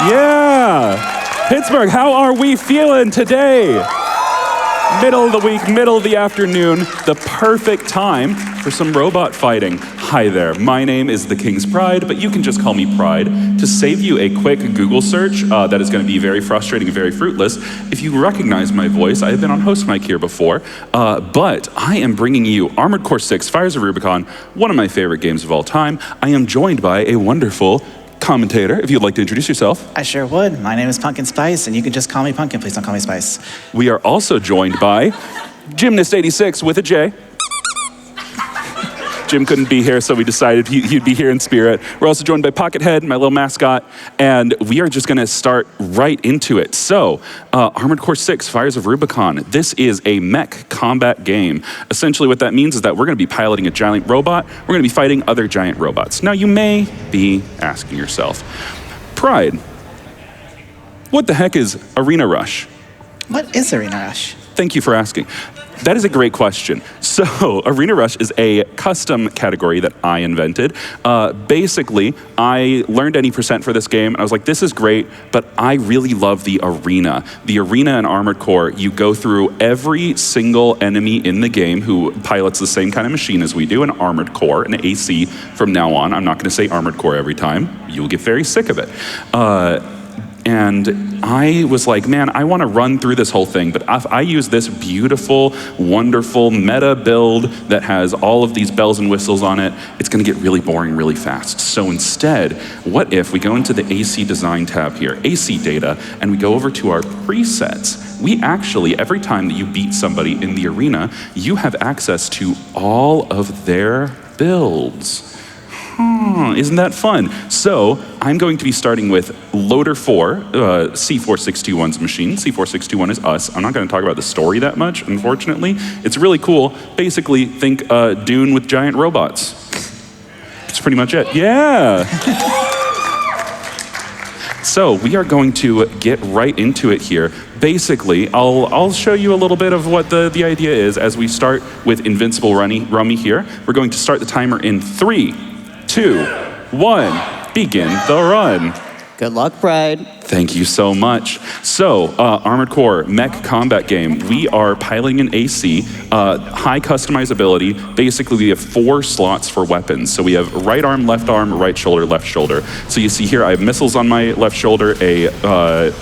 Yeah! Pittsburgh, how are we feeling today? Middle of the week, middle of the afternoon, the perfect time for some robot fighting. Hi there, my name is TheKingsPride, but you can just call me Pride. To save you a quick Google search that is going to be very frustrating and very fruitless, if you recognize my voice, I have been on host mic here before, but I am bringing you Armored Core 6, Fires of Rubicon, one of my favorite games of all time. I am joined by a wonderful commentator, if you'd like to introduce yourself. I sure would. My name is Punkin Spice, and you can just call me Punkin. Please don't call me Spice. We are also joined by Gymnast86 with a J. Jim couldn't be here, so we decided he'd be here in spirit. We're also joined by Pockethead, my little mascot, and we are just gonna start right into it. So, Armored Core 6, Fires of Rubicon. This is a mech combat game. Essentially what that means is that we're gonna be piloting a giant robot, we're gonna be fighting other giant robots. Now you may be asking yourself, Pride, what the heck is Arena Rush? What is Arena Rush? Thank you for asking. That is a great question. So, Arena Rush is a custom category that I invented. Basically, I learned any percent for this game, and I was like, this is great, but I really love the arena. The arena in Armored Core, you go through every single enemy in the game who pilots the same kind of machine as we do, an Armored Core, an AC from now on. I'm not gonna say Armored Core every time. You'll get very sick of it. And I was like, man, I want to run through this whole thing, but if I use this beautiful, wonderful meta build that has all of these bells and whistles on it, it's going to get really boring really fast. So instead, what if we go into the AC design tab here, AC data, and we go over to our presets? We actually, every time that you beat somebody in the arena, you have access to all of their builds. Isn't that fun? So I'm going to be starting with Loader 4, C4621's machine. C4621 is us. I'm not going to talk about the story that much, unfortunately. It's really cool. Basically, think Dune with giant robots. That's pretty much it. Yeah. So we are going to get right into it here. Basically, I'll show you a little bit of what the idea is as we start with Invincible Rummy here. We're going to start the timer in 3, 2, 1, begin the run. Good luck, Pride. Thank you so much. So, Armored Core, mech combat game. We are piloting an AC, high customizability. Basically, we have 4 slots for weapons. So we have right arm, right shoulder, left shoulder. So you see here, I have missiles on my left shoulder, a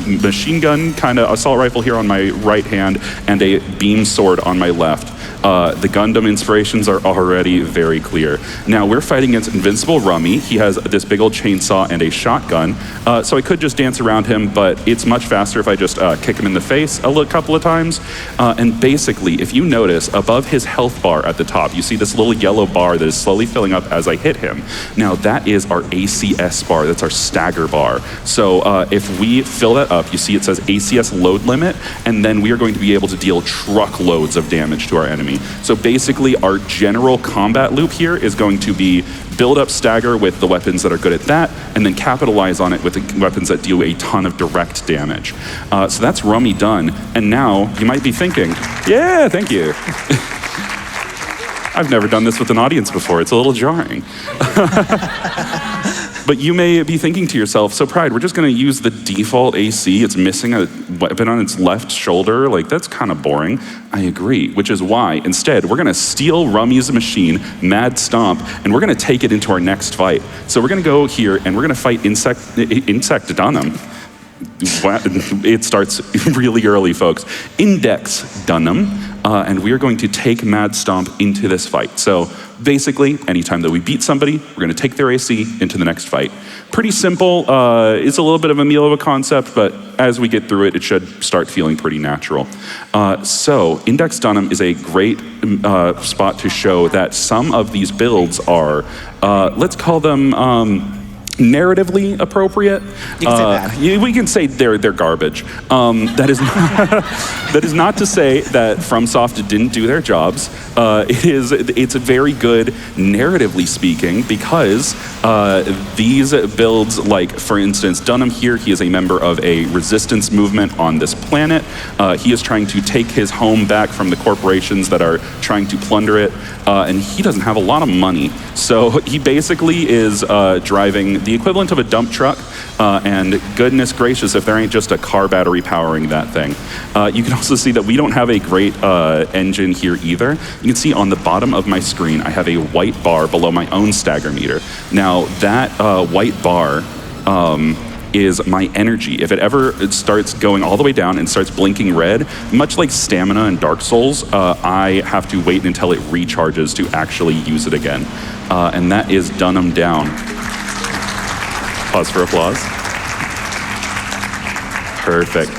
machine gun, kind of assault rifle here on my right hand, and a beam sword on my left. The Gundam inspirations are already very clear. Now, we're fighting against Invincible Rummy. He has this big old chainsaw and a shotgun. So I could just dance around him, but it's much faster if I just kick him in the face a couple of times. And basically, if you notice, above his health bar at the top, you see this little yellow bar that is slowly filling up as I hit him. Now, that is our ACS bar. That's our stagger bar. So if we fill that up, you see it says ACS load limit, and then we are going to be able to deal truckloads of damage to our enemy. So basically, our general combat loop here is going to be build up stagger with the weapons that are good at that, and then capitalize on it with the weapons that deal a ton of direct damage. So that's Rummy done. And now you might be thinking, yeah, thank you. I've never done this with an audience before. It's a little jarring. But you may be thinking to yourself, so Pride, we're just gonna use the default AC. It's missing a weapon on its left shoulder. Like, that's kind of boring. I agree, which is why, instead, we're gonna steal Rummy's machine, Mad Stomp, and we're gonna take it into our next fight. So we're gonna go here, and we're gonna fight Insect Dunham. It starts really early, folks. Index Dunham, and we are going to take Mad Stomp into this fight. So basically, anytime that we beat somebody, we're going to take their AC into the next fight. Pretty simple. It's a little bit of a meal of a concept, but as we get through it, it should start feeling pretty natural. So Index Dunham is a great spot to show that some of these builds are, let's call them, narratively appropriate. You can say that. We can say they're garbage. That is not to say that FromSoft didn't do their jobs. It's very good narratively speaking because these builds, like for instance, Dunham here, he is a member of a resistance movement on this planet. He is trying to take his home back from the corporations that are trying to plunder it, and he doesn't have a lot of money. So he basically is driving the equivalent of a dump truck, and goodness gracious if there ain't just a car battery powering that thing. You can also see that we don't have a great engine here either. You can see on the bottom of my screen, I have a white bar below my own stagger meter. Now that white bar is my energy. If it starts going all the way down and starts blinking red, much like stamina in Dark Souls, I have to wait until it recharges to actually use it again. And that is Dunham down. Pause for applause. Perfect.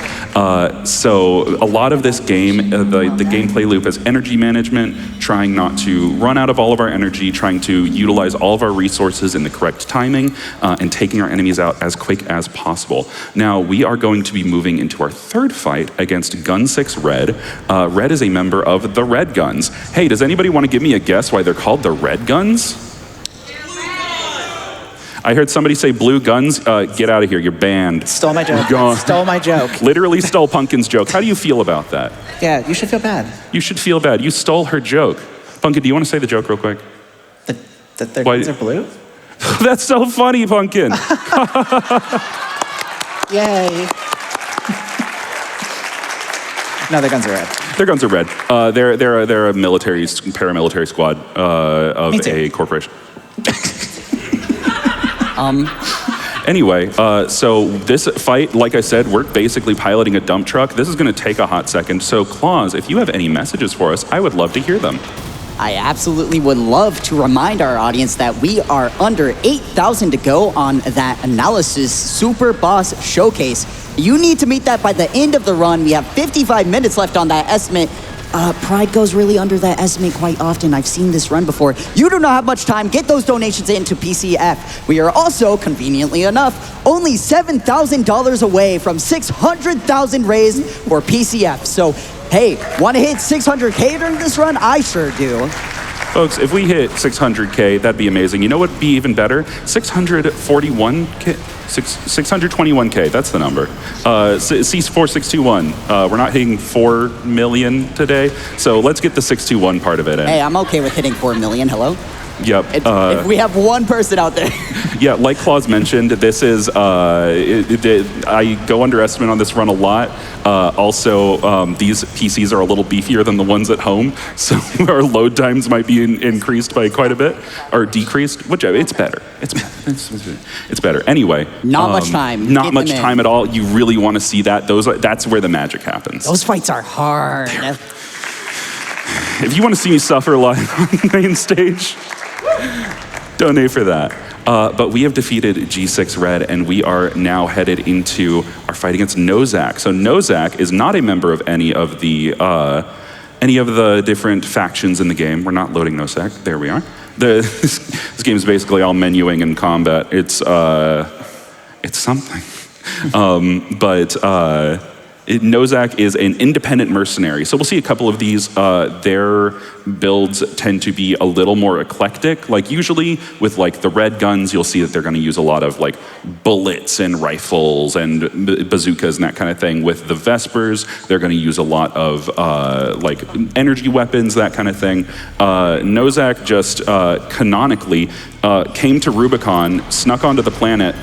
So a lot of this game, the gameplay loop is energy management, trying not to run out of all of our energy, trying to utilize all of our resources in the correct timing, and taking our enemies out as quick as possible. Now, we are going to be moving into our third fight against Gun 6 Red. Red is a member of the Red Guns. Hey, does anybody want to give me a guess why they're called the Red Guns? I heard somebody say blue guns. Get out of here, you're banned. Stole my joke. Stole my joke. Literally stole Punkin's joke. How do you feel about that? Yeah, you should feel bad. You should feel bad. You stole her joke. Punkin, do you want to say the joke real quick? That their guns are blue? That's so funny, Punkin. Yay. No, their guns are red. Their guns are red. They're a paramilitary squad of a corporation. Anyway, so this fight, like I said, we're basically piloting a dump truck. This is going to take a hot second. So, Claws, if you have any messages for us, I would love to hear them. I absolutely would love to remind our audience that we are under 8,000 to go on that Analysis Super Boss Showcase. You need to meet that by the end of the run. We have 55 minutes left on that estimate. Pride goes really under that estimate quite often. I've seen this run before. You do not have much time. Get those donations into PCF. We are also, conveniently enough, only $7,000 away from 600,000 raised for PCF. So, hey, want to hit 600K during this run? I sure do. Folks, if we hit 600K, that'd be amazing. You know what would be even better? 641K? 621K, that's the number. C4621, we're not hitting 4 million today, so let's get the 621 part of it in. Hey, I'm okay with hitting 4 million, hello? Yep. If we have one person out there. Yeah, like Claus mentioned, this is, I go underestimate on this run a lot. Also, these PCs are a little beefier than the ones at home, so our load times might be increased by quite a bit, or decreased, whichever, it's better. It's better. Anyway. Not much time. Not much time at all. You really want to see that. That's where the magic happens. Those fights are hard. If you want to see me suffer live on the main stage, donate for that. But we have defeated G6 Red, and we are now headed into our fight against Nozak. So Nozak is not a member of any of the different factions in the game. We're not loading Nozak. There we are. This game is basically all menuing and combat. It's something. Nozak is an independent mercenary. So we'll see a couple of these. Their builds tend to be a little more eclectic. Like usually with like the red guns, you'll see that they're going to use a lot of like bullets and rifles and bazookas and that kind of thing. With the Vespers, they're going to use a lot of like energy weapons, that kind of thing. Nozak just canonically came to Rubicon, snuck onto the planet,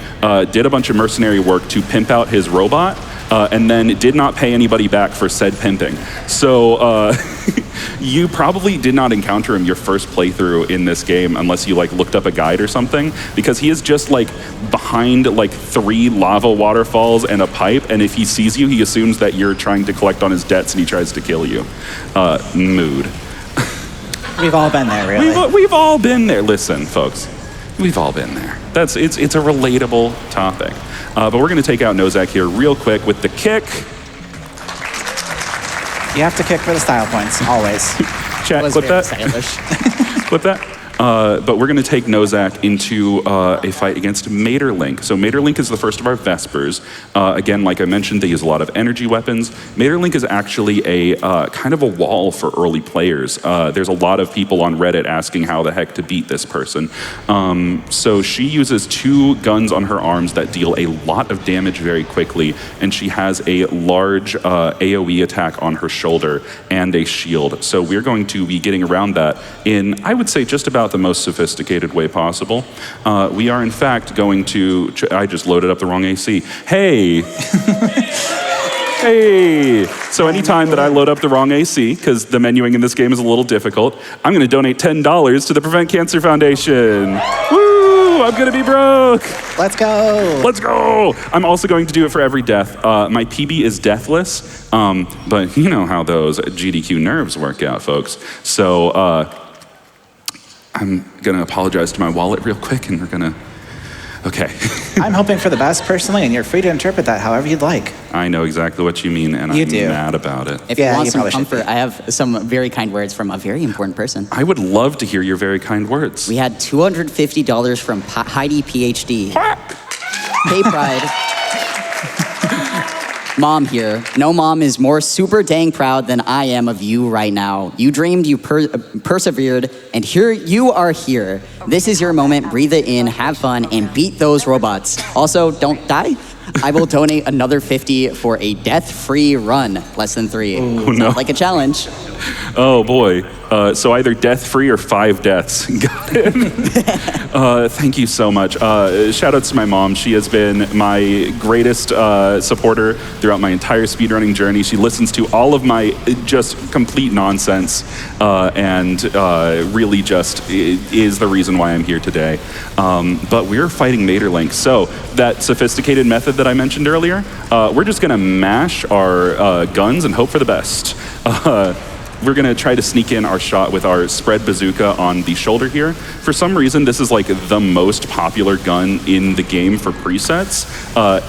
did a bunch of mercenary work to pimp out his robot, and then did not pay anybody back for said pimping. So you probably did not encounter him your first playthrough in this game unless you like looked up a guide or something, because he is just like behind like 3 lava waterfalls and a pipe, and if he sees you, he assumes that you're trying to collect on his debts and he tries to kill you. Mood. We've all been there, really. We've all been there. Listen, folks, we've all been there. It's a relatable topic. But we're going to take out Nozak here real quick with the kick. You have to kick for the style points, always. Chat, clip that. Clip that. But we're going to take Nozak into a fight against Maeterlinck. So Maeterlinck is the first of our Vespers. Again, like I mentioned, they use a lot of energy weapons. Maeterlinck is actually a kind of a wall for early players. There's a lot of people on Reddit asking how the heck to beat this person. So she uses 2 guns on her arms that deal a lot of damage very quickly, and she has a large AoE attack on her shoulder and a shield. So we're going to be getting around that in, I would say, just about about the most sophisticated way possible. We are in fact going to, I just loaded up the wrong AC. Hey! Hey! So anytime that I load up the wrong AC, because the menuing in this game is a little difficult, I'm gonna donate $10 to the Prevent Cancer Foundation. Woo! I'm gonna be broke! Let's go! Let's go! I'm also going to do it for every death. My PB is deathless, but you know how those GDQ nerves work out, folks. So I'm gonna apologize to my wallet real quick, and we're gonna, okay. I'm hoping for the best personally, and you're free to interpret that however you'd like. I know exactly what you mean, and I'm mad about it. If Yeah, you want you some probably should comfort, I have some very kind words from a very important person. I would love to hear your very kind words. We had $250 from Heidi PhD. Hey, Pride. Mom here. No mom is more super dang proud than I am of you right now. You dreamed, you persevered, and here you are here. This is your moment. Breathe it in, have fun, and beat those robots. Also, don't die. I will donate another $50 for a death-free run. Less than 3. Oh, no. Sounds like a challenge. Oh boy. So either death-free or 5 deaths. Got it. Thank you so much. Shout outs to my mom. She has been my greatest supporter throughout my entire speedrunning journey. She listens to all of my just complete nonsense and really just is the reason why I'm here today. But we're fighting Materlink. So that sophisticated method that I mentioned earlier, we're just gonna mash our guns and hope for the best. We're gonna try to sneak in our shot with our spread bazooka on the shoulder here. For some reason, this is like the most popular gun in the game for presets.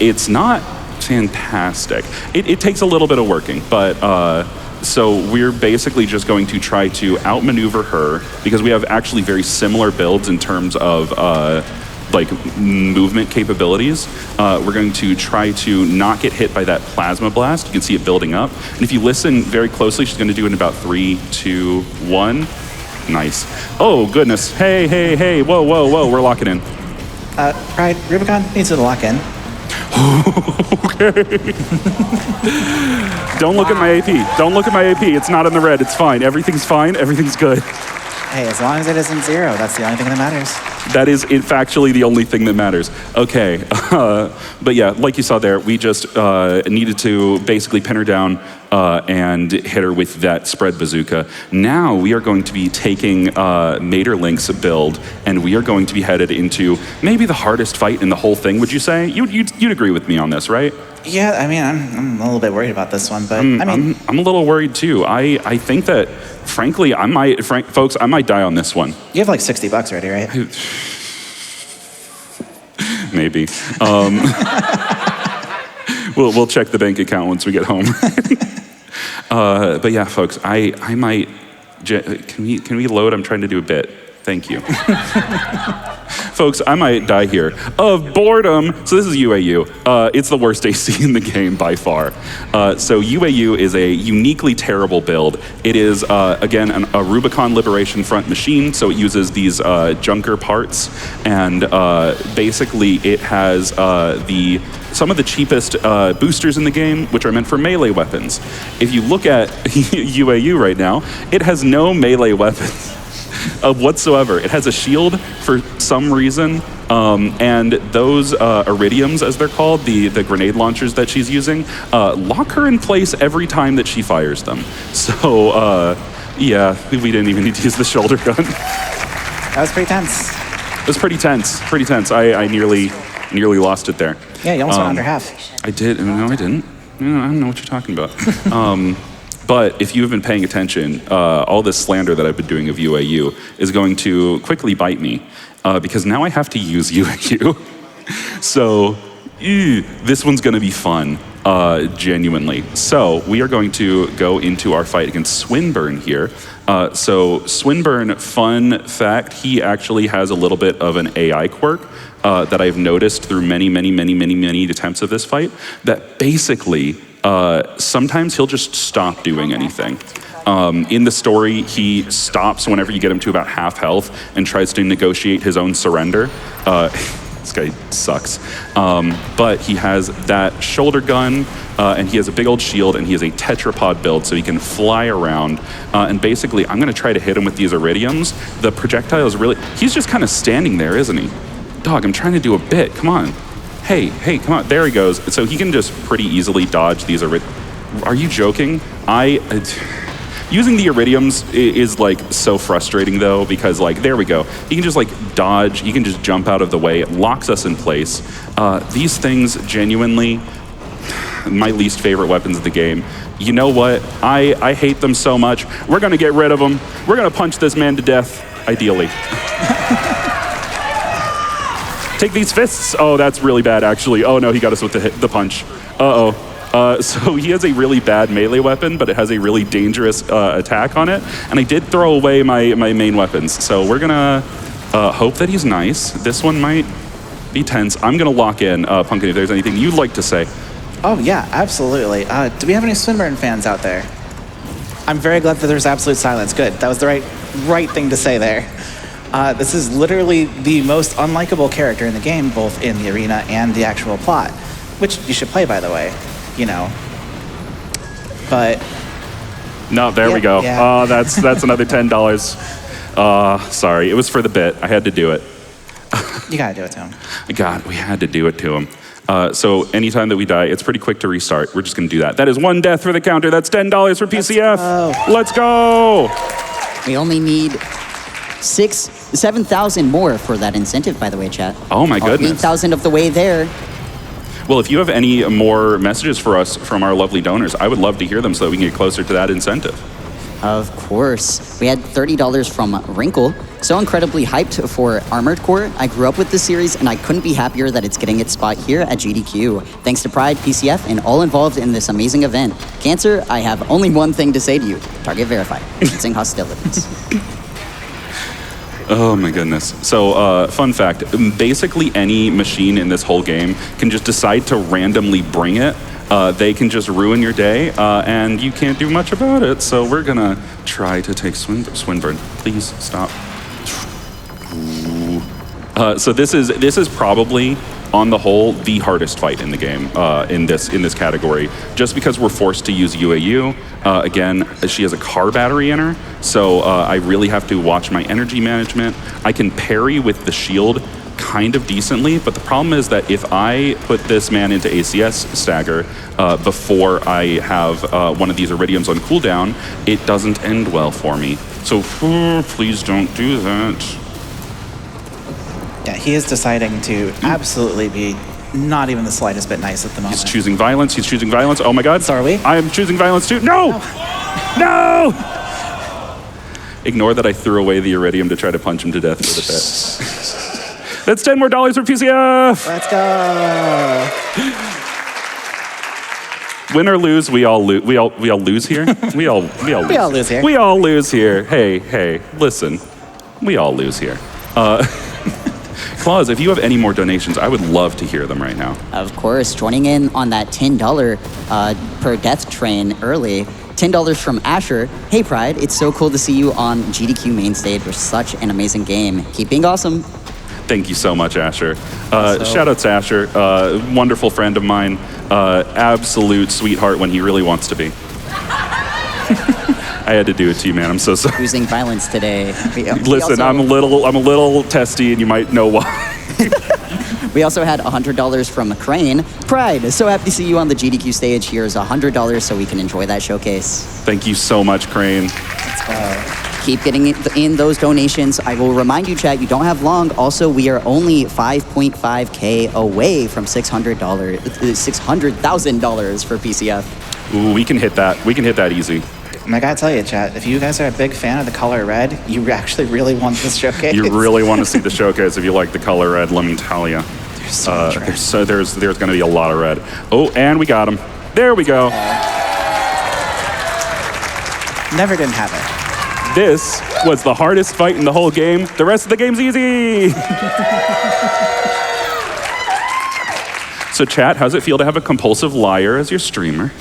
It's not fantastic. It takes a little bit of working, but so we're basically just going to try to outmaneuver her because we have actually very similar builds in terms of like movement capabilities. We're going to try to not get hit by that plasma blast. You can see it building up. And if you listen very closely, she's gonna do it in about 3, 2, 1. Nice. Oh goodness, hey, hey, hey, whoa, whoa, whoa, we're locking in. Pride, Rubicon needs to lock in. Okay. Don't look at my AP. Don't look at my AP. It's not in the red. It's fine. Everything's fine. Everything's good. Hey, as long as it isn't 0, that's the only thing that matters. That is factually the only thing that matters. Okay, but yeah, like you saw there, we just needed to basically pin her down and hit her with that spread bazooka. Now we are going to be taking Materlink's build, and we are going to be headed into maybe the hardest fight in the whole thing, would you say? You'd agree with me on this, right? Yeah, I mean, I'm a little bit worried about this one, but I mean... I'm a little worried too. I think that, frankly, folks, I might die on this one. You have like $60 ready, right? Maybe. We'll check the bank account once we get home. But yeah, folks, I might. Can we load? I'm trying to do a bit. Thank you. Folks, I might die here of boredom. So this is UAU. It's the worst AC in the game by far. So UAU is a uniquely terrible build. It is, again, a Rubicon Liberation Front machine, so it uses these junker parts, and basically it has some of the cheapest boosters in the game, which are meant for melee weapons. If you look at UAU right now, it has no melee weapons whatsoever. It has a shield for some reason, and those iridiums, as they're called, the grenade launchers that she's using, lock her in place every time that she fires them. So, yeah, we didn't even need to use the shoulder gun. That was pretty tense. It was pretty tense. I nearly lost it there. Yeah, you almost went under half. I did. No, I didn't. No, I don't know what you're talking about. But if you have been paying attention, all this slander that I've been doing of UAU is going to quickly bite me because now I have to use UAU. So this one's going to be fun, genuinely. So we are going to go into our fight against Swinburne here. So Swinburne, fun fact, he actually has a little bit of an AI quirk that I've noticed through many attempts of this fight that basically sometimes he'll just stop doing anything. In the story, he stops whenever you get him to about half health and tries to negotiate his own surrender. this guy sucks. But he has that shoulder gun, and he has a big old shield, and he has a tetrapod build, so he can fly around. And basically, I'm going to try to hit him with these iridiums. The projectile is really... He's just kind of standing there, isn't he? Dog, I'm trying to do a bit. Come on. Hey, come on. There he goes. So he can just pretty easily dodge these iridiums. Are you joking? Using the iridiums is like so frustrating though, because like, there we go. He can just like dodge, he can just jump out of the way, it locks us in place. These things genuinely, my least favorite weapons of the game. You know what? I hate them so much. We're gonna get rid of them. We're gonna punch this man to death, ideally. Take these fists. Oh, that's really bad actually. Oh no, he got us with the punch. Uh-oh. So he has a really bad melee weapon, but it has a really dangerous attack on it. And I did throw away my main weapons. So we're gonna hope that he's nice. This one might be tense. I'm gonna lock in, Punkin, if there's anything you'd like to say. Oh, yeah, absolutely. Do we have any Swinburne fans out there? I'm very glad that there's absolute silence. Good. That was the right thing to say there. This is literally the most unlikable character in the game, both in the arena and the actual plot, which you should play, by the way. You know, but no, there we go. Yeah. That's another $10. Sorry, it was for the bit. I had to do it. You gotta do it to him. God, we had to do it to him. So anytime that we die, it's pretty quick to restart. We're just gonna do that. That is one death for the counter. That's $10 for PCF. Let's go. We only need 7,000 more for that incentive, by the way, chat. Oh my goodness. 8,000 of the way there. Well, if you have any more messages for us from our lovely donors, I would love to hear them so that we can get closer to that incentive. Of course. We had $30 from Wrinkle. So incredibly hyped for Armored Core. I grew up with this series, and I couldn't be happier that it's getting its spot here at GDQ. Thanks to Pride, PCF, and all involved in this amazing event. Cancer, I have only one thing to say to you. Target verified. Commencing hostilities. Oh my goodness. So, fun fact, basically any machine in this whole game can just decide to randomly bring it. They can just ruin your day, and you can't do much about it. So we're gonna try to take Swinburne. Please stop. So this is probably, on the whole, the hardest fight in the game in this category, just because we're forced to use UAU. Again, she has a car battery in her, so I really have to watch my energy management. I can parry with the shield kind of decently, but the problem is that if I put this man into ACS stagger before I have one of these iridiums on cooldown, it doesn't end well for me. So please don't do that. Yeah, he is deciding to absolutely be not even the slightest bit nice at the moment. He's choosing violence. He's choosing violence. Oh my God. So are we? I am choosing violence too. No! No! Ignore that I threw away the iridium to try to punch him to death for the bit. That's $10 more for PCF. Let's go. Win or lose, we all lose. We all lose here. We all lose. We all lose here. We all lose here. Hey, listen. We all lose here. Claus, if you have any more donations, I would love to hear them right now. Of course, joining in on that $10 per death train early. $10 from Asher. Hey Pride, it's so cool to see you on GDQ main stage with such an amazing game. Keep being awesome. Thank you so much, Asher. Shout out to Asher, wonderful friend of mine, absolute sweetheart when he really wants to be. I had to do it to you, man. I'm so sorry. Using violence today. Listen, I'm a little testy, and you might know why. We also had $100 from Crane. Pride, so happy to see you on the GDQ stage. Here's $100 so we can enjoy that showcase. Thank you so much, Crane. Let's go. Keep getting in those donations. I will remind you, chat, you don't have long. Also, we are only 5.5K away from $600,000 for PCF. Ooh, we can hit that. We can hit that easy. And I gotta tell you, chat, if you guys are a big fan of the color red, you actually really want this showcase. You really want to see the showcase if you like the color red, let me tell you. There's so much red. There's going to be a lot of red. Oh, and we got him. There we go. Never didn't have it. This was the hardest fight in the whole game. The rest of the game's easy. So chat, how's it feel to have a compulsive liar as your streamer?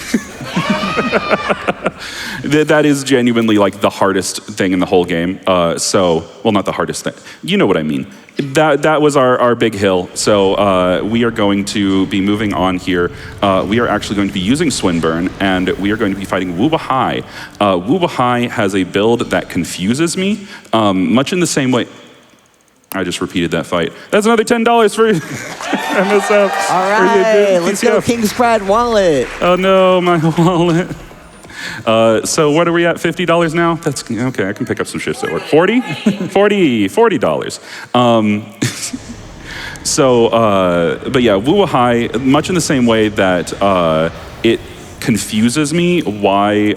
That is genuinely like the hardest thing in the whole game. Well, not the hardest thing. You know what I mean. That was our big hill. So we are going to be moving on here. We are actually going to be using Swinburne, and we are going to be fighting Wubahai. Wubahai has a build that confuses me, much in the same way. I just repeated that fight. That's another $10 for MSF. All right, let's go TheKingsPride wallet. Oh no, my wallet. So what are we at, $50 now? That's okay, I can pick up some shifts at work. 40? $40. But yeah, Wubahai, much in the same way that it confuses me why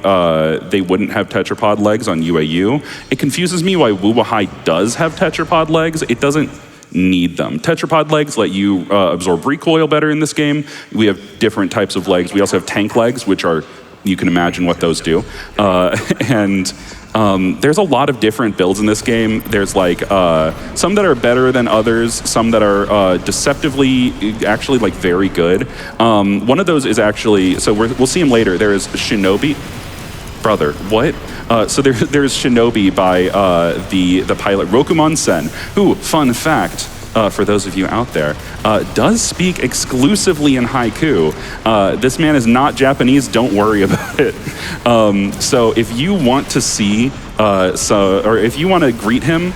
they wouldn't have tetrapod legs on UAU. It confuses me why Wubahai does have tetrapod legs. It doesn't need them. Tetrapod legs let you absorb recoil better in this game. We have different types of legs. We also have tank legs, which are, you can imagine what those do. There's a lot of different builds in this game. There's like some that are better than others, some that are deceptively actually like very good. One of those is actually, so we'll see him later. There is Shinobi. Brother, what? So there's Shinobi by the pilot Rokumon Sen, who, fun fact, for those of you out there, does speak exclusively in haiku. This man is not Japanese, don't worry about it. So if you want to see, or if you want to greet him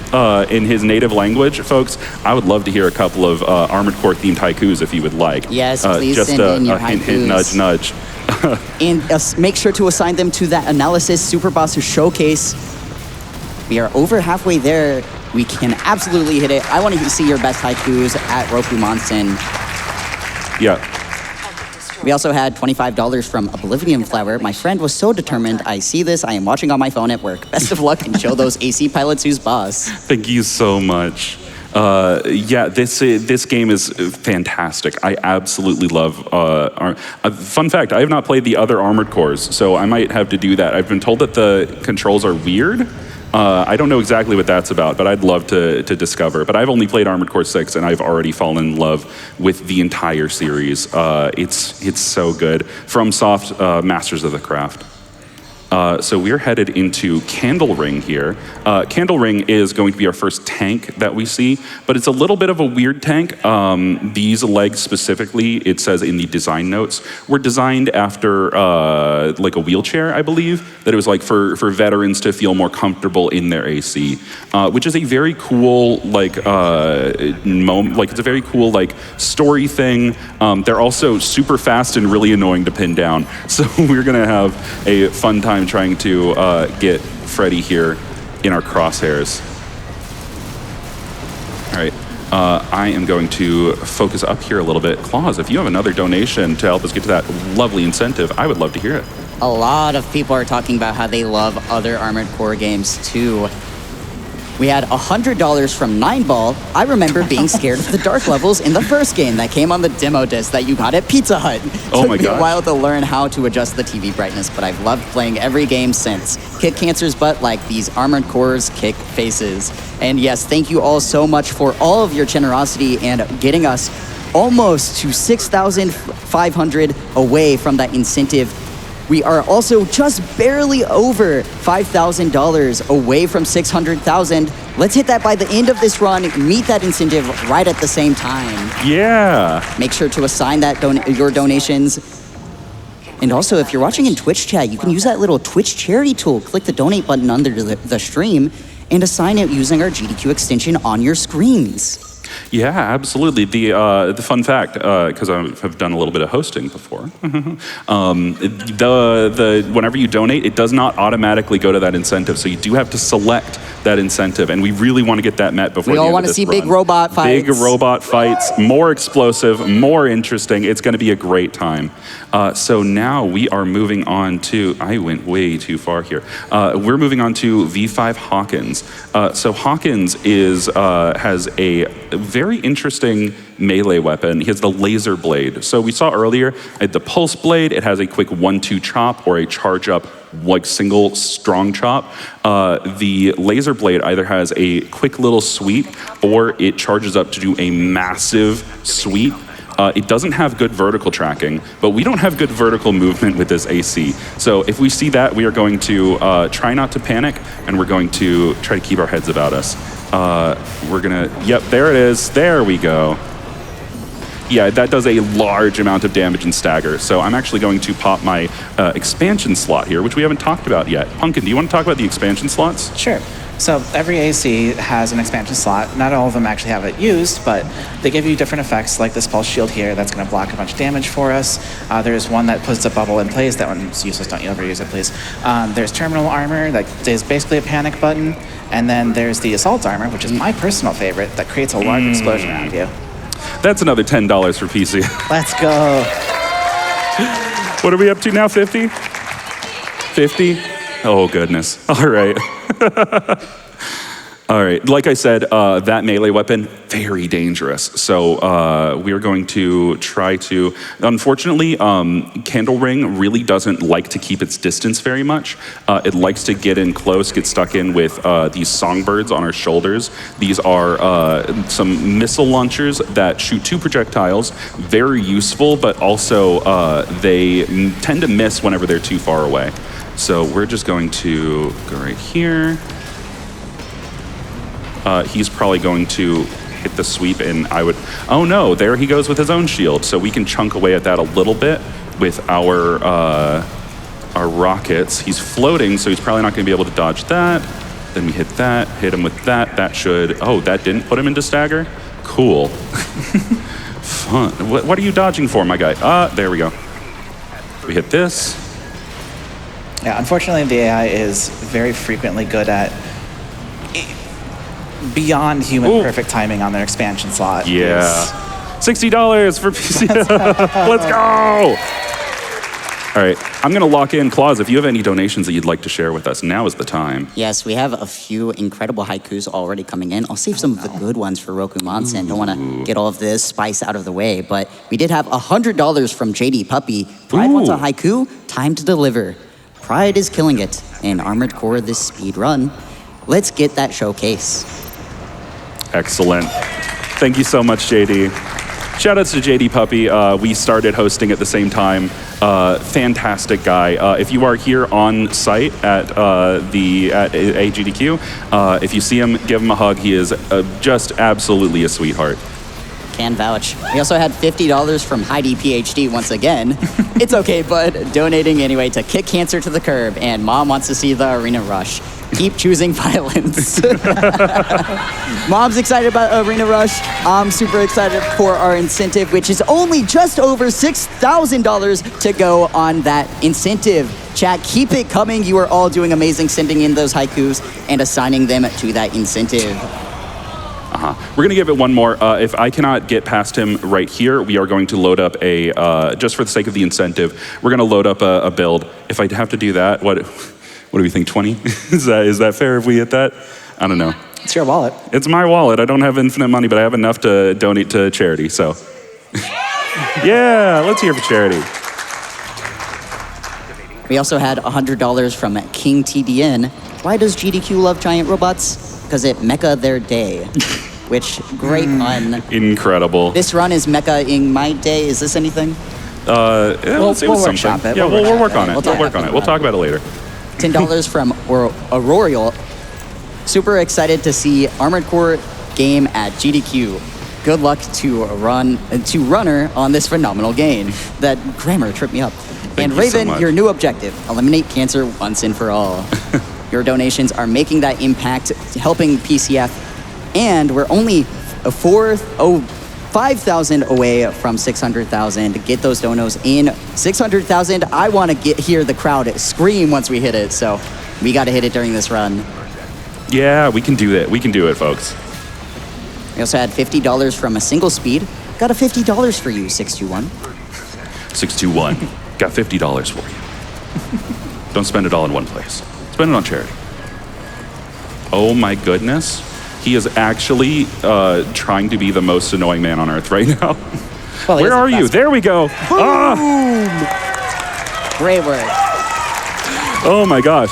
in his native language, folks, I would love to hear a couple of Armored Core themed haikus if you would like. Yes, please just send in your hint, haikus. hint, nudge, nudge. And make sure to assign them to that analysis Super Boss Showcase. We are over halfway there. We can absolutely hit it. I want to see your best haikus at Roku Monson. Yeah. We also had $25 from Oblivion Flower. My friend was so determined. I see this. I am watching on my phone at work. Best of luck and show those AC pilots who's boss. Thank you so much. Yeah, this game is fantastic. I absolutely love. Fun fact: I have not played the other Armored Cores, so I might have to do that. I've been told that the controls are weird. I don't know exactly what that's about, but I'd love to discover. But I've only played Armored Core 6, and I've already fallen in love with the entire series. It's so good. FromSoft, masters of the craft. So we're headed into Candle Ring here. Candle Ring is going to be our first tank that we see, but it's a little bit of a weird tank. These legs specifically, it says in the design notes, were designed after like a wheelchair, I believe, that it was like for veterans to feel more comfortable in their AC, which is a very cool like it's a very cool like story thing. They're also super fast and really annoying to pin down. So we're gonna have a fun time trying to get Freddy here in our crosshairs. All right, I am going to focus up here a little bit. Claws, if you have another donation to help us get to that lovely incentive, I would love to hear it. A lot of people are talking about how they love other Armored Core games too. We had $100 from 9ball. I remember being scared of the dark levels in the first game that came on the demo disc that you got at Pizza Hut. Oh my Took me gosh. a while to learn how to adjust the TV brightness, but I've loved playing every game since. Kick cancer's butt like these Armored Cores kick faces. And yes, thank you all so much for all of your generosity and getting us almost to 6,500 away from that incentive. We are also just barely over $5,000 away from 600,000. Let's hit that by the end of this run, meet that incentive right at the same time. Yeah. Make sure to assign that your donations. And also, if you're watching in Twitch chat, you can use that little Twitch charity tool. Click the donate button under the stream and assign it using our GDQ extension on your screens. Yeah, absolutely. The fun fact, because I have done a little bit of hosting before, whenever you donate, it does not automatically go to that incentive. So you do have to select that incentive, and we really want to get that met before We the all end want of to this see run. big robot fights. Big robot fights, more explosive, more interesting. It's going to be a great time. So now we are moving on to, I went way too far here. We're moving on to V5 Hawkins. So Hawkins has a very interesting melee weapon. He has the laser blade. So we saw earlier at the pulse blade, it has a quick 1-2 chop or a charge up like single strong chop. The laser blade either has a quick little sweep or it charges up to do a massive sweep. It doesn't have good vertical tracking, but we don't have good vertical movement with this AC. So if we see that, we are going to try not to panic, and we're going to try to keep our heads about us. We're gonna, yep, there it is. There we go. Yeah, that does a large amount of damage and stagger. So I'm actually going to pop my expansion slot here, which we haven't talked about yet. Punkin, do you want to talk about the expansion slots? Sure. So every AC has an expansion slot. Not all of them actually have it used, but they give you different effects, like this pulse shield here that's going to block a bunch of damage for us. There's one that puts a bubble in place. That one's useless. Don't you ever use it, please. There's terminal armor that is basically a panic button. And then there's the assault armor, which is my personal favorite, that creates a large explosion around you. That's another $10 for PC. Let's go. What are we up to now, 50? 50? Oh, goodness. All right. All right, like I said, that melee weapon, very dangerous. So we are going to try to, unfortunately, Candle Ring really doesn't like to keep its distance very much. It likes to get in close, get stuck in with these songbirds on our shoulders. These are some missile launchers that shoot 2 projectiles, very useful, but also they tend to miss whenever they're too far away. So we're just going to go right here. He's probably going to hit the sweep, and I would... Oh no, there he goes with his own shield. So we can chunk away at that a little bit with our rockets. He's floating, so he's probably not going to be able to dodge that. Then we hit that, hit him with that. That should... Oh, that didn't put him into stagger? Cool. Fun. What are you dodging for, my guy? There we go. We hit this. Yeah, unfortunately, the AI is very frequently good at beyond human perfect timing on their expansion slot. Yeah. $60 for PC. Let's go. All right, I'm gonna lock in. Claws, if you have any donations that you'd like to share with us, now is the time. Yes, we have a few incredible haikus already coming in. I'll save some of the good ones for Roku Monsen. Don't want to get all of this spice out of the way, but we did have $100 from JD Puppy. Pride wants a haiku, time to deliver. Pride is killing it in Armored Core this speed run. Let's get that showcase. Excellent. Thank you so much, JD. Shout outs to JD Puppy. We started hosting at the same time. Fantastic guy. If you are here on site at AGDQ, if you see him, give him a hug. He is just absolutely a sweetheart. Can vouch. We also had $50 from Heidi PhD once again. It's okay, bud. Donating anyway to kick cancer to the curb, and Mom wants to see the arena rush. Keep choosing violence. Mom's excited about Arena Rush. I'm super excited for our incentive, which is only just over $6,000 to go on that incentive. Chat, keep it coming. You are all doing amazing sending in those haikus and assigning them to that incentive. We're going to give it one more. If I cannot get past him right here, we are going to load up a, just for the sake of the incentive, we're going to load up a build. If I have to do that, what do we think, 20? Is that fair if we hit that? I don't know. It's your wallet. It's my wallet. I don't have infinite money, but I have enough to donate to charity, so. Yeah, let's hear for charity. We also had $100 from King TDN. Why does GDQ love giant robots? Because it mecha their day. Which, great run. Incredible. This run is mecha-ing my day. Is this anything? Yeah, we'll workshop it. Yeah, we'll work on it. We'll work on it. We'll talk about it later. $10 from Aurorial. Super excited to see Armored Core game at GDQ. Good luck to Runner on this phenomenal game. That grammar tripped me up. Thank and you Raven, so much. your new objective, eliminate cancer once and for all. Your donations are making that impact, helping PCF, and we're only 5,000 away from 600,000. Get those donos in. 600,000, I want to hear the crowd scream once we hit it, so we got to hit it during this run. Yeah, we can do that. We can do it, folks. We also had $50 from a single speed. Got a $50 for you, 621. 621. Got $50 for you. Don't spend it all in one place. Spend it on charity. Oh my goodness. He is actually trying to be the most annoying man on earth right now. Well, where are you? There we go. Ah! Great work. Oh my gosh.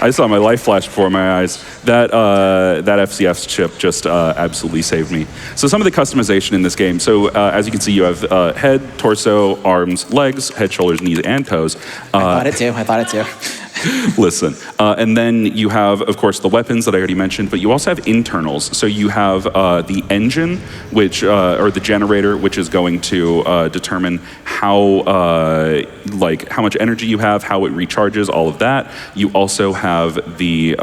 I saw my life flash before my eyes. That FCS chip just absolutely saved me. So some of the customization in this game. So as you can see, you have head, torso, arms, legs, head, shoulders, knees, and toes. I thought it too. Listen. And then you have, of course, the weapons that I already mentioned, but you also have internals. So you have the engine, which or the generator, which is going to determine how much energy you have, how it recharges, all of that. You also have the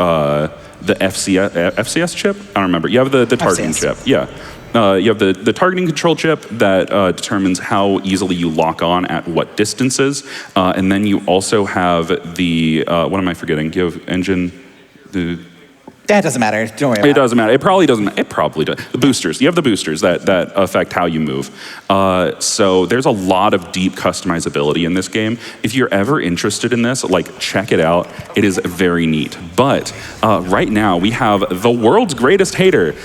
FCS chip. I don't remember. You have the targeting chip. Yeah. You have the targeting control chip that determines how easily you lock on at what distances. And then you also have the, what am I forgetting? You have engine, That doesn't matter. Don't worry about it. It doesn't matter. It probably doesn't. It probably does. The boosters. You have the boosters that affect how you move. So there's a lot of deep customizability in this game. If you're ever interested in this, check it out. It is very neat. But right now we have the world's greatest hater.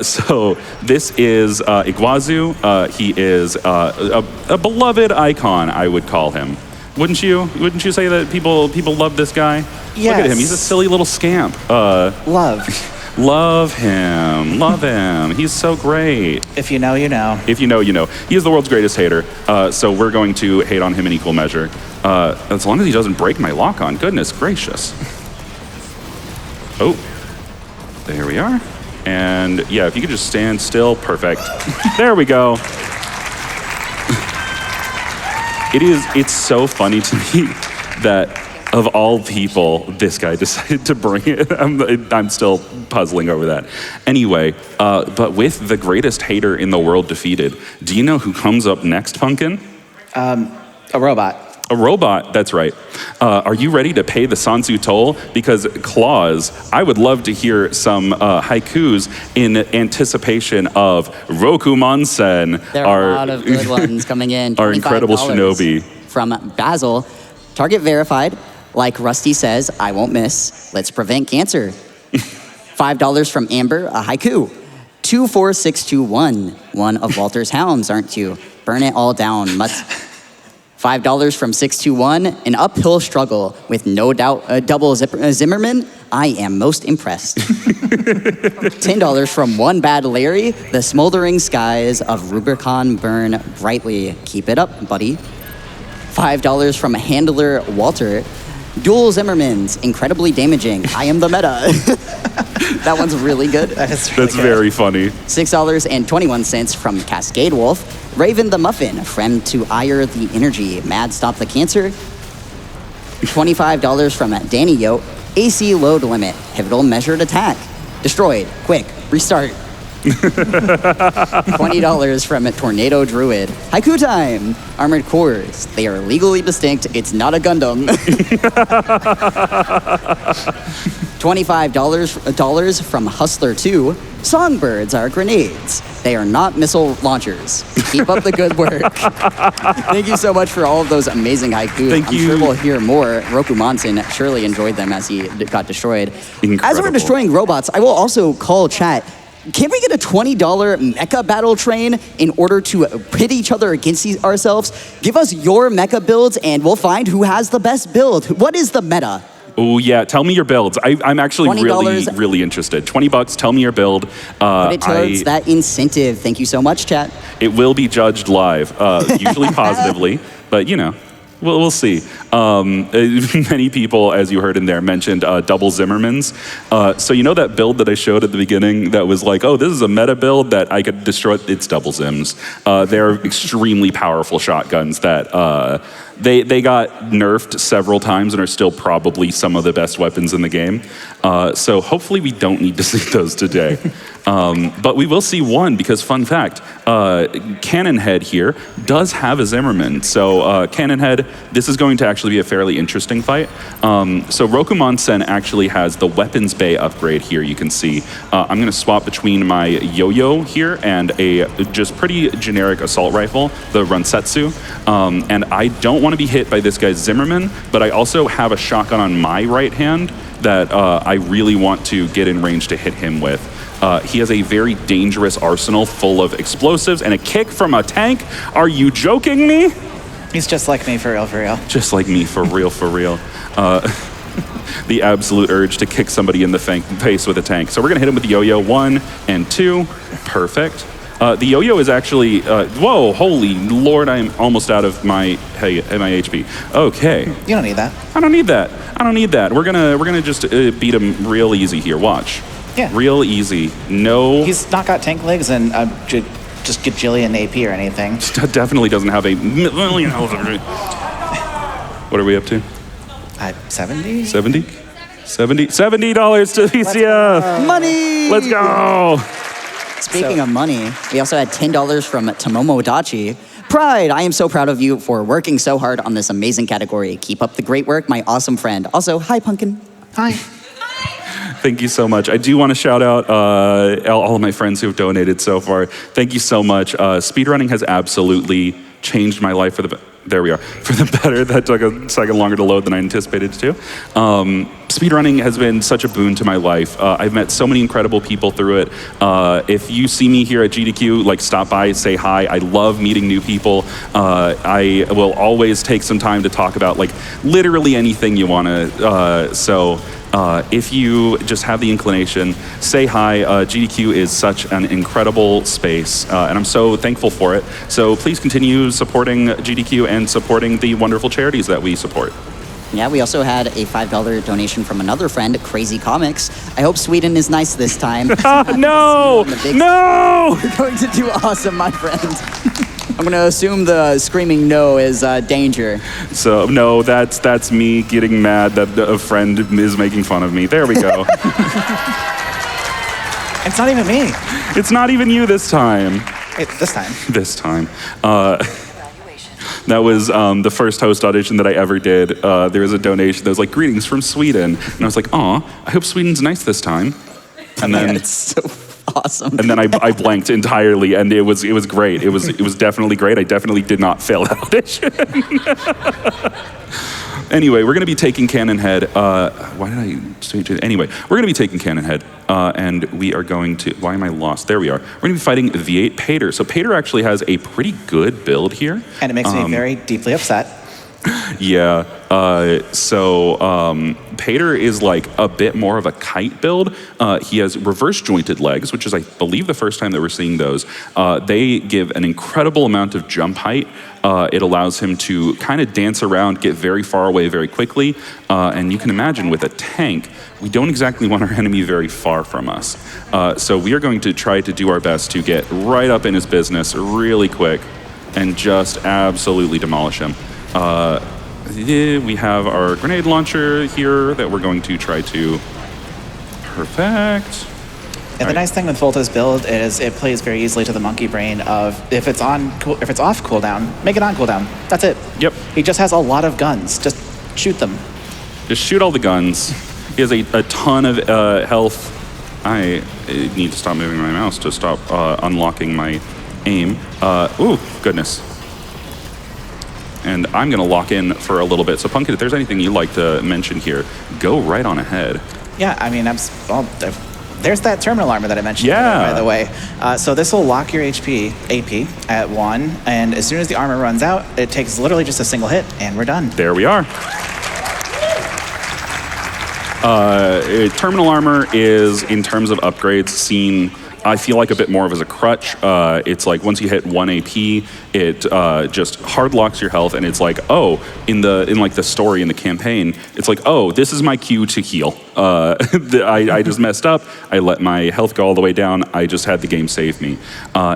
So this is Iguazu. He is a beloved icon, I would call him. Wouldn't you? Wouldn't you say that people love this guy? Yes. Look at him. He's a silly little scamp. Love him. He's so great. If you know, you know. If you know, you know. He is the world's greatest hater. So we're going to hate on him in equal measure. As long as he doesn't break my lock on. Goodness gracious. Oh, there we are. And yeah, if you could just stand still, perfect. There we go. It's so funny to me that of all people, this guy decided to bring it. I'm still puzzling over that. Anyway, but with the greatest hater in the world defeated, do you know who comes up next, Punkin? A robot. A robot, that's right. Are you ready to pay the Sansu toll? Because Claws, I would love to hear some haikus in anticipation of Rokumonsen. There are a lot of good ones coming in. Our incredible shinobi. From Basil. Target verified. Like Rusty says, I won't miss. Let's prevent cancer. $5 from Amber, a haiku. 24621. One of Walter's hounds, aren't you? Burn it all down. $5 from 621, an uphill struggle with no doubt a double Zimmerman. I am most impressed. $10 from One Bad Larry, the smoldering skies of Rubicon burn brightly. Keep it up, buddy. $5 from Handler Walter, dual Zimmermans, incredibly damaging. I am the meta. That one's really good. That's very funny. $6.21 from Cascade Wolf. Raven the Muffin, friend to ire the energy. Mad stop the cancer. $25 from Danny Yo. AC load limit. Pivotal measured attack. Destroyed. Quick. Restart. $20 from Tornado Druid. Haiku time. Armored cores. They are legally distinct. It's not a Gundam. $25 from Hustler 2. Songbirds are grenades. They are not missile launchers. Keep up the good work. Thank you so much for all of those amazing haikus. I'm sure we'll hear more. Rokumonsen surely enjoyed them as he got destroyed. Incredible. As we're destroying robots, I will also call chat. Can we get a $20 mecha battle train in order to pit each other against ourselves? Give us your mecha builds and we'll find who has the best build. What is the meta? Oh yeah, tell me your builds. I'm actually really interested. $20, tell me your build. Put it towards that incentive. Thank you so much, chat. It will be judged live, usually positively, but you know. We'll see. Many people, as you heard in there, mentioned double Zimmermans. So you know that build that I showed at the beginning that was like, oh, this is a meta build that I could destroy? It's double Zims. They're extremely powerful shotguns that they got nerfed several times and are still probably some of the best weapons in the game. So hopefully we don't need to see those today. But we will see one because, fun fact, Cannon Head here does have a Zimmerman. So Cannon Head, this is going to actually be a fairly interesting fight. So Rokumonsen actually has the weapons bay upgrade here, you can see. I'm going to swap between my yo-yo here and a just pretty generic assault rifle, the Runsetsu. And I don't want to be hit by this guy's Zimmerman, but I also have a shotgun on my right hand that I really want to get in range to hit him with. He has a very dangerous arsenal full of explosives and a kick from a tank. Are you joking me? He's just like me, for real, for real. Just like me, for real, for real. the absolute urge to kick somebody in the face with a tank. So we're going to hit him with the yo-yo. 1 and 2. Perfect. The yo-yo is actually, whoa, holy Lord, I'm almost out of my HP. Okay. You don't need that. I don't need that. I don't need that. We're gonna just beat him real easy here. Watch. Yeah. Real easy. No. He's not got tank legs and just gajillion AP or anything. Definitely doesn't have a million health. What are we up to? 70? 70? $70 to VCF. Money! Let's go. Speaking of money, we also had $10 from Tomomodachi. Pride, I am so proud of you for working so hard on this amazing category. Keep up the great work, my awesome friend. Also, hi, Punkin. Hi. Thank you so much. I do want to shout out all of my friends who have donated so far. Thank you so much. Speedrunning has absolutely changed my life for the there we are. For the better. That took a second longer to load than I anticipated it to. Speedrunning has been such a boon to my life. I've met so many incredible people through it. If you see me here at GDQ, like stop by, say hi. I love meeting new people. I will always take some time to talk about like literally anything you want to. If you just have the inclination, say hi. GDQ is such an incredible space, and I'm so thankful for it. So please continue supporting GDQ and supporting the wonderful charities that we support. Yeah, we also had a $5 donation from another friend, Crazy Comics. I hope Sweden is nice this time. No! No! You're going to do awesome, my friend. I'm going to assume the screaming no is danger. So, no, that's me getting mad that a friend is making fun of me. There we go. It's not even me. It's not even you this time. This time. This time. That was the first host audition that I ever did. There was a donation that was like, greetings from Sweden. And I was like, aw, I hope Sweden's nice this time. And then it's so awesome. And then I blanked entirely, and it was great. It was definitely great. I definitely did not fail that audition. Anyway, we're going to be taking Cannon Head. Why did I say to Anyway, we're going to be taking Cannon Head, and we are going to... Why am I lost? There we are. We're going to be fighting V8 Pater. So Pater actually has a pretty good build here. And it makes me very deeply upset. Yeah. Pater is like a bit more of a kite build. He has reverse jointed legs, which is, I believe, the first time that we're seeing those. They give an incredible amount of jump height. It allows him to kind of dance around, get very far away very quickly. And you can imagine with a tank, we don't exactly want our enemy very far from us. So we are going to try to do our best to get right up in his business really quick and just absolutely demolish him. We have our grenade launcher here that we're going to try to perfect. And the nice thing with Volta's build is it plays very easily to the monkey brain of if it's off cooldown, make it on cooldown. That's it. Yep. He just has a lot of guns. Just shoot them. Just shoot all the guns. He has a ton of health. I need to stop moving my mouse to stop unlocking my aim. Ooh, goodness. And I'm going to lock in for a little bit. So, Punkin, if there's anything you'd like to mention here, go right on ahead. Yeah, I mean, there's that terminal armor that I mentioned, by the way. So this will lock your AP at 1, and as soon as the armor runs out, it takes literally just a single hit, and we're done. There we are. Terminal armor is, in terms of upgrades, seen... I feel like a bit more of as a crutch. It's like once you hit 1 AP, it just hard locks your health, and it's like, oh, in like the story in the campaign, it's like, oh, this is my cue to heal. I just messed up. I let my health go all the way down. I just had the game save me.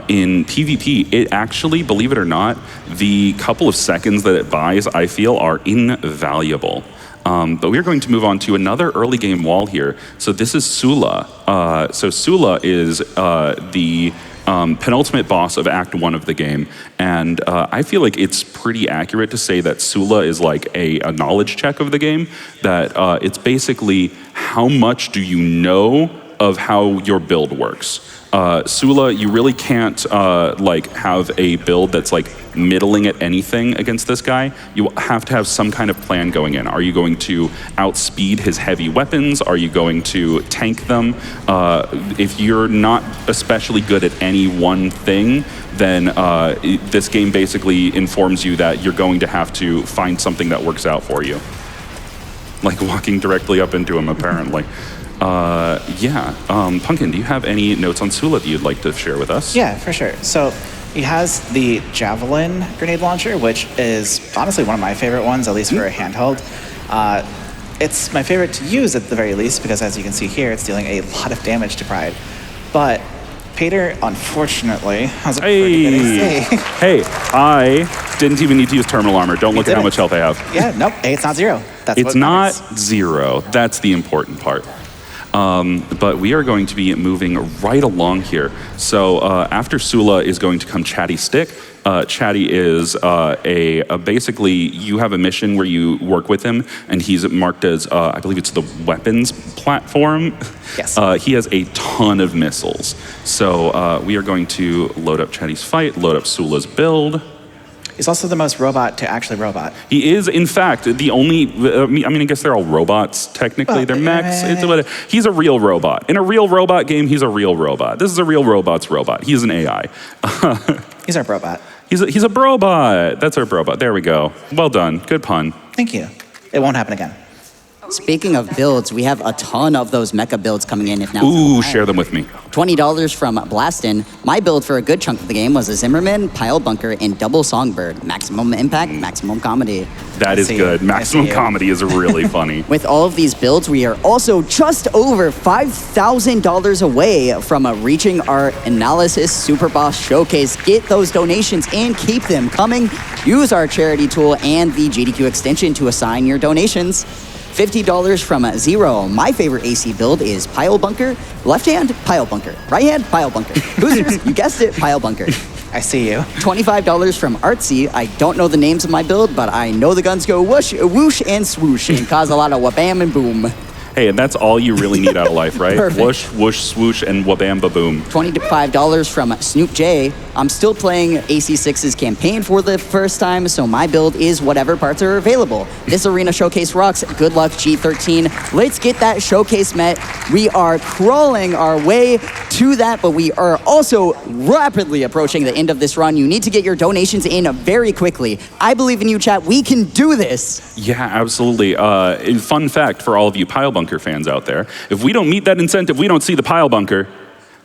In PvP, it actually, believe it or not, the couple of seconds that it buys, I feel, are invaluable. But we're going to move on to another early game wall here. So this is Sula. So Sula is the penultimate boss of Act 1 of the game. And I feel like it's pretty accurate to say that Sula is like a knowledge check of the game. That it's basically how much do you know of how your build works. Sula, you really can't like have a build that's like middling at anything against this guy. You have to have some kind of plan going in. Are you going to outspeed his heavy weapons? Are you going to tank them? If you're not especially good at any one thing, then this game basically informs you that you're going to have to find something that works out for you. like walking directly up into him, apparently. Punkin, do you have any notes on Sula that you'd like to share with us? Yeah, for sure. So he has the Javelin grenade launcher, which is honestly one of my favorite ones, at least for a handheld. It's my favorite to use at the very least because, as you can see here, it's dealing a lot of damage to Pride. But Pater, unfortunately, has a pretty good AC. Hey, I didn't even need to use terminal armor. Don't look at how much health I have. Yeah, nope, it's not zero. That's it's what not matters. zero. That's the important part. But we are going to be moving right along here. So after Sula is going to come Chatty Stick. Chatty is basically you have a mission where you work with him, and he's marked as I believe it's the weapons platform. Yes. He has a ton of missiles. So we are going to load up Chatty's fight, load up Sula's build. He's also the most robot to actually robot. He is, in fact, the only. I guess they're all robots. Technically, Well, they're mechs. He's a real robot. In a real robot game, he's a real robot. This is a real robot's robot. He's an AI. He's our robot. He's a brobot. That's our brobot. There we go. Well done. Good pun. Thank you. It won't happen again. Speaking of builds, we have a ton of those mecha builds coming in. If now, Ooh, share them with me. $20 from Blastin. My build for a good chunk of the game was a Zimmerman, Pile Bunker, and Double Songbird. Maximum impact, maximum comedy. That is good. Maximum comedy is really funny. With all of these builds, we are also just over $5,000 away from reaching our Analysis Super Boss Showcase. Get those donations and keep them coming. Use our charity tool and the GDQ extension to assign your donations. $50 from Zero. My favorite AC build is Pile Bunker. Left hand, Pile Bunker. Right hand, Pile Bunker. Boosters, you guessed it, Pile Bunker. I see you. $25 from Artsy. I don't know the names of my build, but I know the guns go whoosh, whoosh, and swoosh and cause a lot of wha-bam and boom. Hey, and that's all you really need out of life, right? Perfect. Whoosh, whoosh, swoosh, and wabam ba-boom. $25 from Snoop J. I'm still playing AC6's campaign for the first time, so my build is whatever parts are available. This arena showcase rocks. Good luck, G13. Let's get that showcase met. We are crawling our way to that, but we are also rapidly approaching the end of this run. You need to get your donations in very quickly. I believe in you, chat. We can do this. Yeah, absolutely. Fun fact for all of you Pile Bunker fans out there, if we don't meet that incentive, we don't see the Pile Bunker.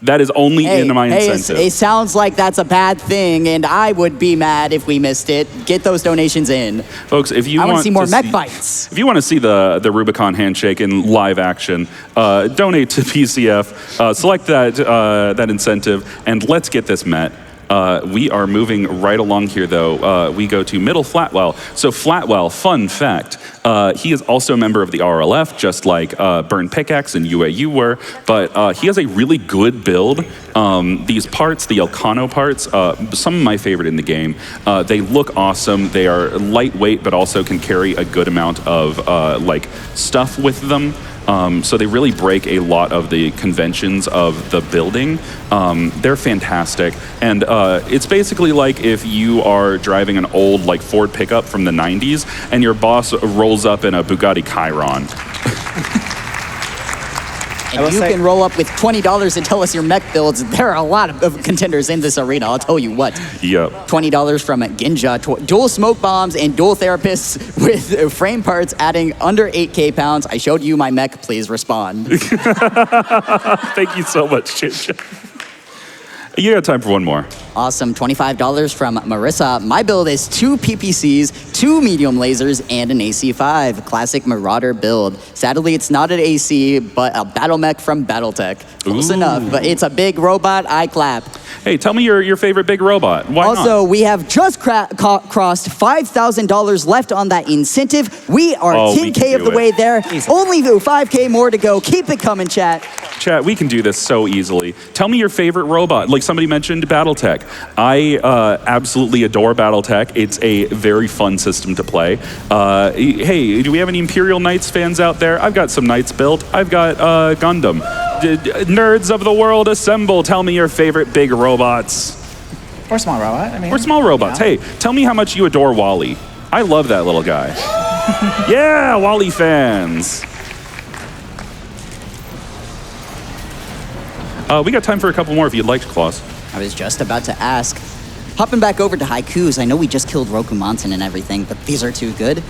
That is only in my incentive. It sounds like that's a bad thing, and I would be mad if we missed it. Get those donations in. Folks, if you want to see more mech fights. If you want to see the Rubicon handshake in live action, donate to PCF, select that incentive, and let's get this met. We are moving right along here, though. We go to Middle Flatwell. So Flatwell, fun fact, he is also a member of the RLF, just like Burn Pickaxe and UAU were, but he has a really good build. These parts, the Elcano parts, some of my favorite in the game. They look awesome. They are lightweight, but also can carry a good amount of stuff with them. So they really break a lot of the conventions of the building. They're fantastic. And it's basically like if you are driving an old Ford pickup from the 90s and your boss rolls up in a Bugatti Chiron. And you can roll up with $20 and tell us your mech builds. There are a lot of contenders in this arena, I'll tell you what. Yep. $20 from Ginja. Dual smoke bombs and dual therapists with frame parts adding under 8K pounds. I showed you my mech, please respond. Thank you so much, Chin. You got time for one more. Awesome, $25 from Marissa. My build is 2 PPCs, 2 medium lasers, and an AC5. Classic Marauder build. Sadly, it's not an AC, but a battle mech from Battletech. Close enough, but it's a big robot, I clap. Hey, tell me your favorite big robot. Why also, not? we have just crossed $5,000 left on that incentive. We are 10K of the way there. Only 5K more to go. Keep it coming, chat. Chat, we can do this so easily. Tell me your favorite robot. Like somebody mentioned Battletech. I absolutely adore Battletech. It's a very fun system to play. Hey, do we have any Imperial Knights fans out there? I've got some Knights built. I've got Gundam. Nerds of the world, assemble. Tell me your favorite big robots. Or small robot. Or small robots. Hey, tell me how much you adore Wally. I love that little guy. Yeah, Wally fans. We got time for a couple more if you'd like, Claus. I was just about to ask. Hopping back over to haikus, I know we just killed Roku Monson and everything, but these are too good.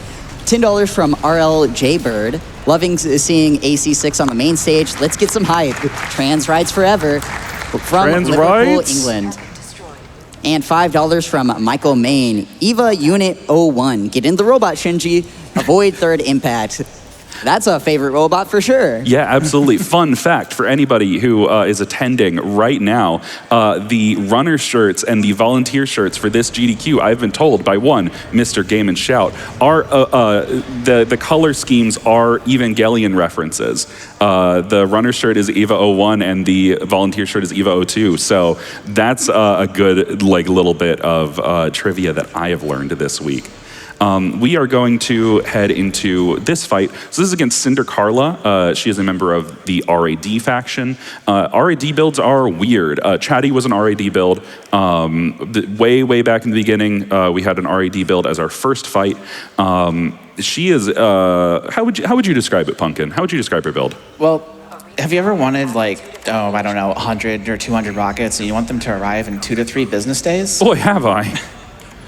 $10 from RLJ Bird. Loving seeing AC6 on the main stage. Let's get some hype. Trans rides forever from Trans Liverpool, rights? England. And $5 from Michael Main. Eva Unit 01. Get in the robot, Shinji. Avoid third impact. That's a favorite robot for sure. Yeah, absolutely. Fun fact for anybody who is attending right now, the runner shirts and the volunteer shirts for this GDQ, I've been told by one, Mr. Game and Shout, are the color schemes are Evangelion references. The runner shirt is Eva 01 and the volunteer shirt is Eva 02. So that's a good little bit of trivia that I have learned this week. We are going to head into this fight. So this is against Cinder Carla. She is a member of the RAD faction. RAD builds are weird. Chatty was an RAD build. Way back in the beginning, we had an RAD build as our first fight. She is, how would you describe it, Punkin? How would you describe her build? Well, have you ever wanted I don't know, 100 or 200 rockets and you want them to arrive in 2 to 3 business days? Boy, have I.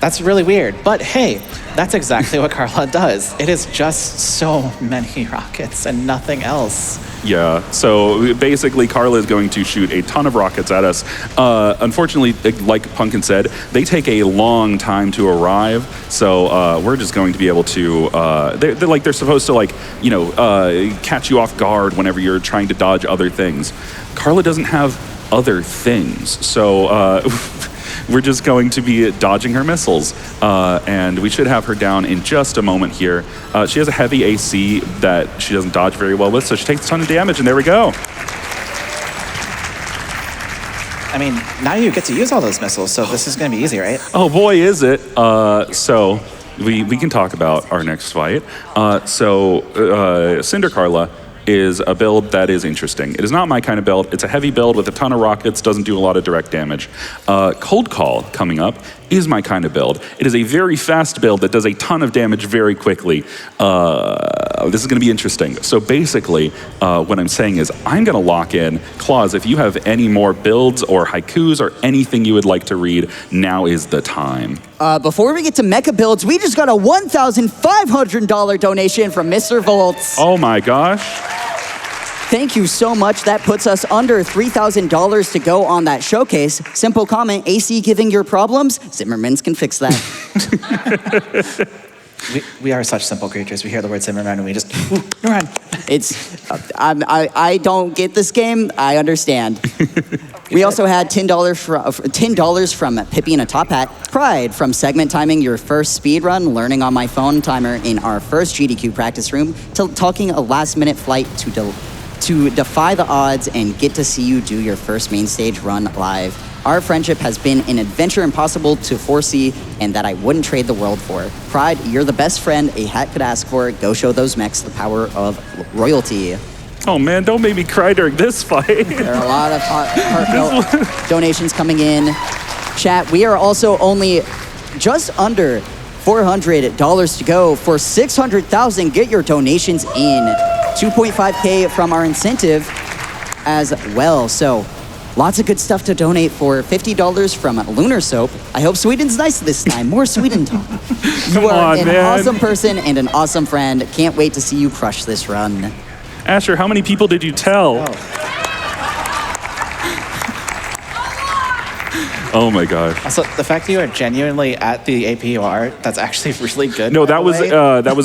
That's really weird, but hey, that's exactly what Carla does. It is just so many rockets and nothing else. Yeah, so basically Carla is going to shoot a ton of rockets at us. Unfortunately, like Punkin said, they take a long time to arrive, so we're just going to be able to, they're supposed to catch you off guard whenever you're trying to dodge other things. Carla doesn't have other things, so we're just going to be dodging her missiles, and we should have her down in just a moment here. She has a heavy AC that she doesn't dodge very well with, so she takes a ton of damage, and there we go. I mean, now you get to use all those missiles, so this is going to be easy, right? Oh boy, is it. So we can talk about our next fight. Cinder Carla is a build that is interesting. It is not my kind of build. It's a heavy build with a ton of rockets, doesn't do a lot of direct damage. Cold Call coming up is my kind of build. It is a very fast build that does a ton of damage very quickly. This is gonna be interesting. So basically, what I'm saying is I'm gonna lock in. Claws, if you have any more builds or haikus or anything you would like to read, now is the time. Before we get to mecha builds, we just got a $1,500 donation from Mr. Volts. Oh my gosh. Thank you so much. That puts us under $3,000 to go on that showcase. Simple comment, AC giving your problems? Zimmermans can fix that. We are such simple creatures. We hear the word Zimmerman and we just, run. I don't get this game. I understand. We also had $10 from Pippi in a Top Hat. Pride from segment timing your first speed run, learning on my phone timer in our first GDQ practice room, to talking a last-minute flight to defy the odds and get to see you do your first main stage run live. Our friendship has been an adventure impossible to foresee and that I wouldn't trade the world for. Pride, you're the best friend a hat could ask for. Go show those mechs the power of royalty. Oh man, don't make me cry during this fight. There are a lot of heartfelt donations coming in. Chat, we are also only just under $400 to go. For $600,000, get your donations in. 2.5K from our incentive as well. So lots of good stuff to donate for. $50 from Lunar Soap. I hope Sweden's nice this time. More Sweden talk. You are an awesome person and an awesome friend. Can't wait to see you crush this run. Asher, how many people did you tell? Oh my god. Also, the fact that you are genuinely at the APUR, that's actually really good. No, that was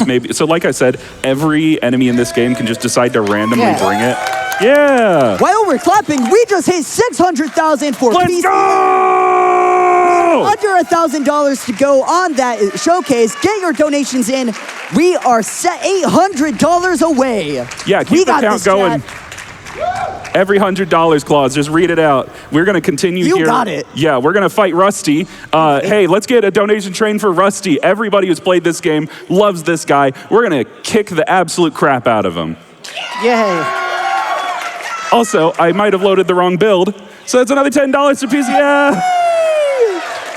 maybe, so like I said, every enemy in this game can just decide to randomly bring it. Yeah. While we're clapping, we just hit $600,000 for Let's PC. go! Under $1,000 to go on that showcase. Get your donations in. We are set $800 away. Yeah, keep the count going. Chat. Every $100, Claus, just read it out. We're gonna continue here. You got it. Yeah, we're gonna fight Rusty. Hey, let's get a donation train for Rusty. Everybody who's played this game loves this guy. We're gonna kick the absolute crap out of him. Yay. Also, I might have loaded the wrong build, so that's another $10 to PC. Yeah.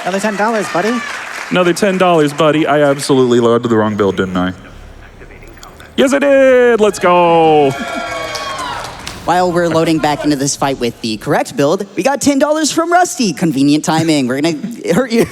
Another $10, buddy. Another $10, buddy. I absolutely loaded the wrong build, didn't I? Yes, I did. Let's go. While we're loading back into this fight with the correct build, we got $10 from Rusty. Convenient timing. We're gonna hurt you.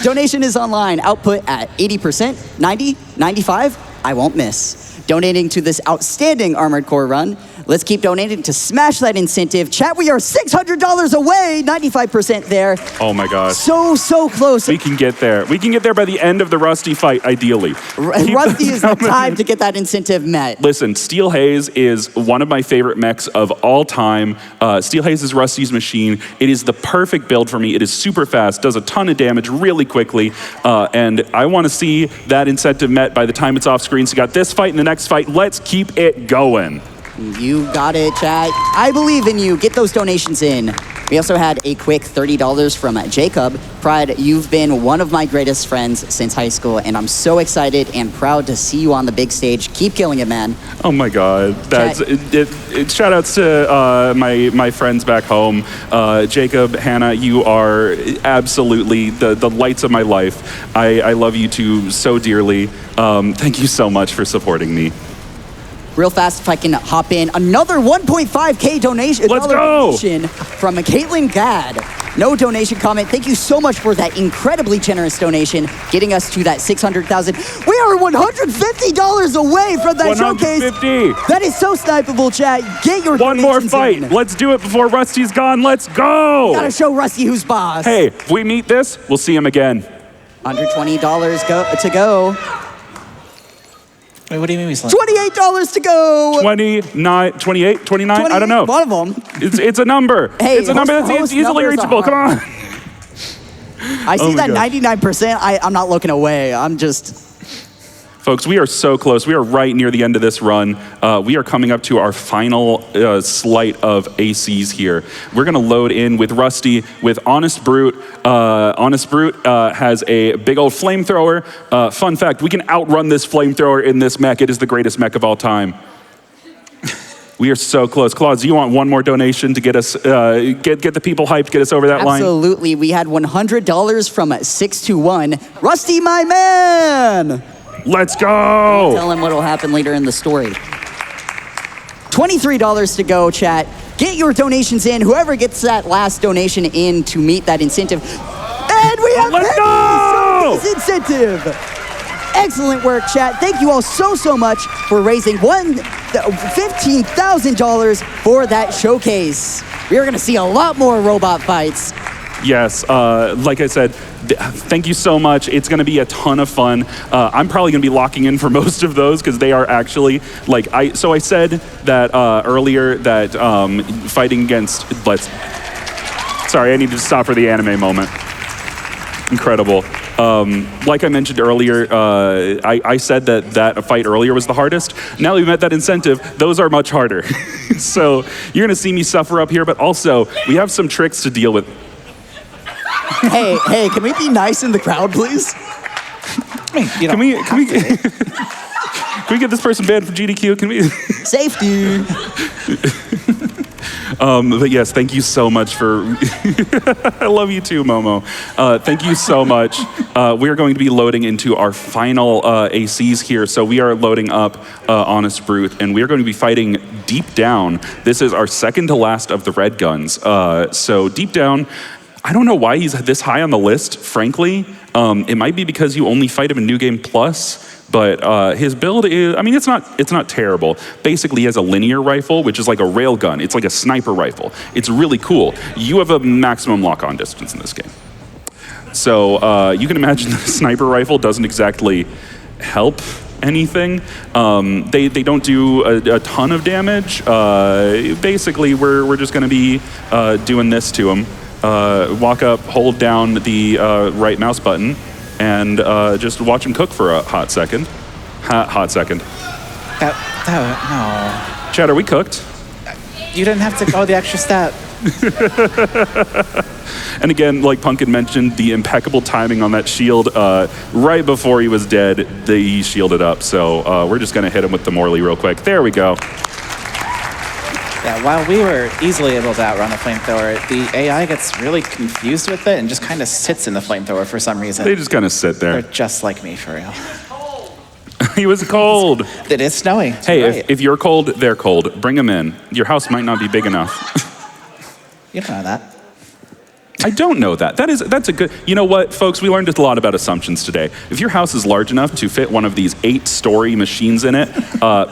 Donation is online. Output at 80%, 90, 95. I won't miss. Donating to this outstanding Armored Core run. Let's keep donating to smash that incentive. Chat, we are $600 away, 95% there. Oh my God. So close. We can get there. We can get there by the end of the Rusty fight, ideally. Rusty is the time to get that incentive met. Listen, Steel Haze is one of my favorite mechs of all time. Steel Haze is Rusty's machine. It is the perfect build for me. It is super fast, does a ton of damage really quickly, and I want to see that incentive met by the time it's off screen. So you got this fight and the next fight. Let's keep it going. You got it, chat. I believe in you. Get those donations in. We also had a quick $30 from Jacob. Pride, you've been one of my greatest friends since high school, and I'm so excited and proud to see you on the big stage. Keep killing it, man. Oh my God. That's it. Shout outs to my friends back home. Jacob, Hannah, you are absolutely the lights of my life. I love you two so dearly. Thank you so much for supporting me. Real fast, if I can hop in. Another 1.5K donation. Let's go! Donation from Caitlin Gadd. No donation comment. Thank you so much for that incredibly generous donation, getting us to that 600,000. We are $150 away from that showcase. 150. That is so snipeable, chat. Get your One more donations fight. in. Let's do it before Rusty's gone. Let's go. Gotta show Rusty who's boss. Hey, if we meet this, we'll see him again. $120 to go. Wait, what do you mean we slept? $28 to go. 29, 28, 29? I don't know. One of them. It's a number. Hey, it's a number that's host easily numbers reachable. are Come on. I see my that gosh. 99%. I'm not looking away. I'm just... Folks, we are so close. We are right near the end of this run. We are coming up to our final slight of ACs here. We're going to load in with Rusty with Honest Brute. Honest Brute has a big old flamethrower. Fun fact, we can outrun this flamethrower in this mech. It is the greatest mech of all time. We are so close. Claus, do you want one more donation to get us, get the people hyped, get us over that line? Absolutely. We had $100 from 621. Rusty, my man! Let's go! Tell him what'll happen later in the story. $23 to go, chat. Get your donations in. Whoever gets that last donation in to meet that incentive. And we have Let's go! Penny's incentive. Excellent work, chat. Thank you all so much for raising $15,000 for that showcase. We are going to see a lot more robot fights. Yes, like I said, thank you so much. It's going to be a ton of fun. I'm probably going to be locking in for most of those because they are actually like I said that earlier that fighting against sorry, I need to stop for the anime moment. Incredible. Like I mentioned earlier, I said that fight earlier was the hardest. Now that we met that incentive, those are much harder. So you're going to see me suffer up here, but also we have some tricks to deal with. Hey, can we be nice in the crowd, please? Can we get this person banned from GDQ? Can we? Safety. But yes, thank you so much for. I love you too, Momo. Thank you so much. We are going to be loading into our final ACs here. So we are loading up Honest Brute, and we are going to be fighting Deep Down. This is our second to last of the red guns. So Deep Down. I don't know why he's this high on the list, frankly. It might be because you only fight him in New Game Plus, but his build is, I mean, it's not terrible. Basically, he has a linear rifle, which is like a railgun. It's like a sniper rifle. It's really cool. You have a maximum lock-on distance in this game. So you can imagine the sniper rifle doesn't exactly help anything. They don't do a ton of damage. Basically, we're just gonna be doing this to him. Walk up, hold down the right mouse button, and just watch him cook for a hot second. Hot second. No. Chad, are we cooked? You didn't have to go the extra step. And again, like Punkin mentioned, the impeccable timing on that shield. Right before he was dead, he shielded up. So we're just going to hit him with the Morley real quick. There we go. Yeah, while we were easily able to outrun the flamethrower, the AI gets really confused with it and just kind of sits in the flamethrower for some reason. They just kind of sit there. They're just like me, for real. He was cold. It is snowing. Hey, Right. if you're cold, they're cold. Bring them in. Your house might not be big enough. You don't know that. I don't know that. That's a good. You know what, folks? We learned a lot about assumptions today. If your house is large enough to fit one of these 8-story machines in it,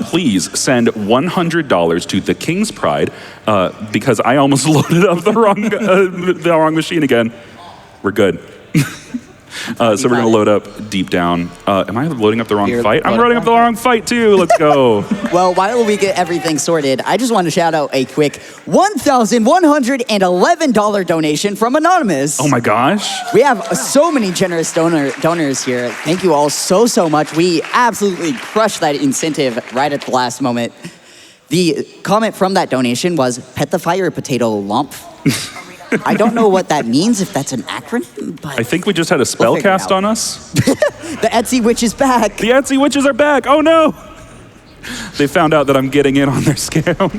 please send $100 to TheKingsPride because I almost loaded up the wrong machine again. We're good. So we're gonna load up deep down. Am I loading up the wrong fight? I'm loading up the wrong fight too. Let's go. Well, while we get everything sorted, I just want to shout out a quick $1,111 donation from Anonymous. Oh my gosh. We have so many generous donors here. Thank you all so much. We absolutely crushed that incentive right at the last moment. The comment from that donation was, "Pet the fire potato lump." I don't know what that means, if that's an acronym, but I think we just had a spell figure it cast out. on us. The Etsy witch is back. The Etsy witches are back. Oh no. They found out that I'm getting in on their scam.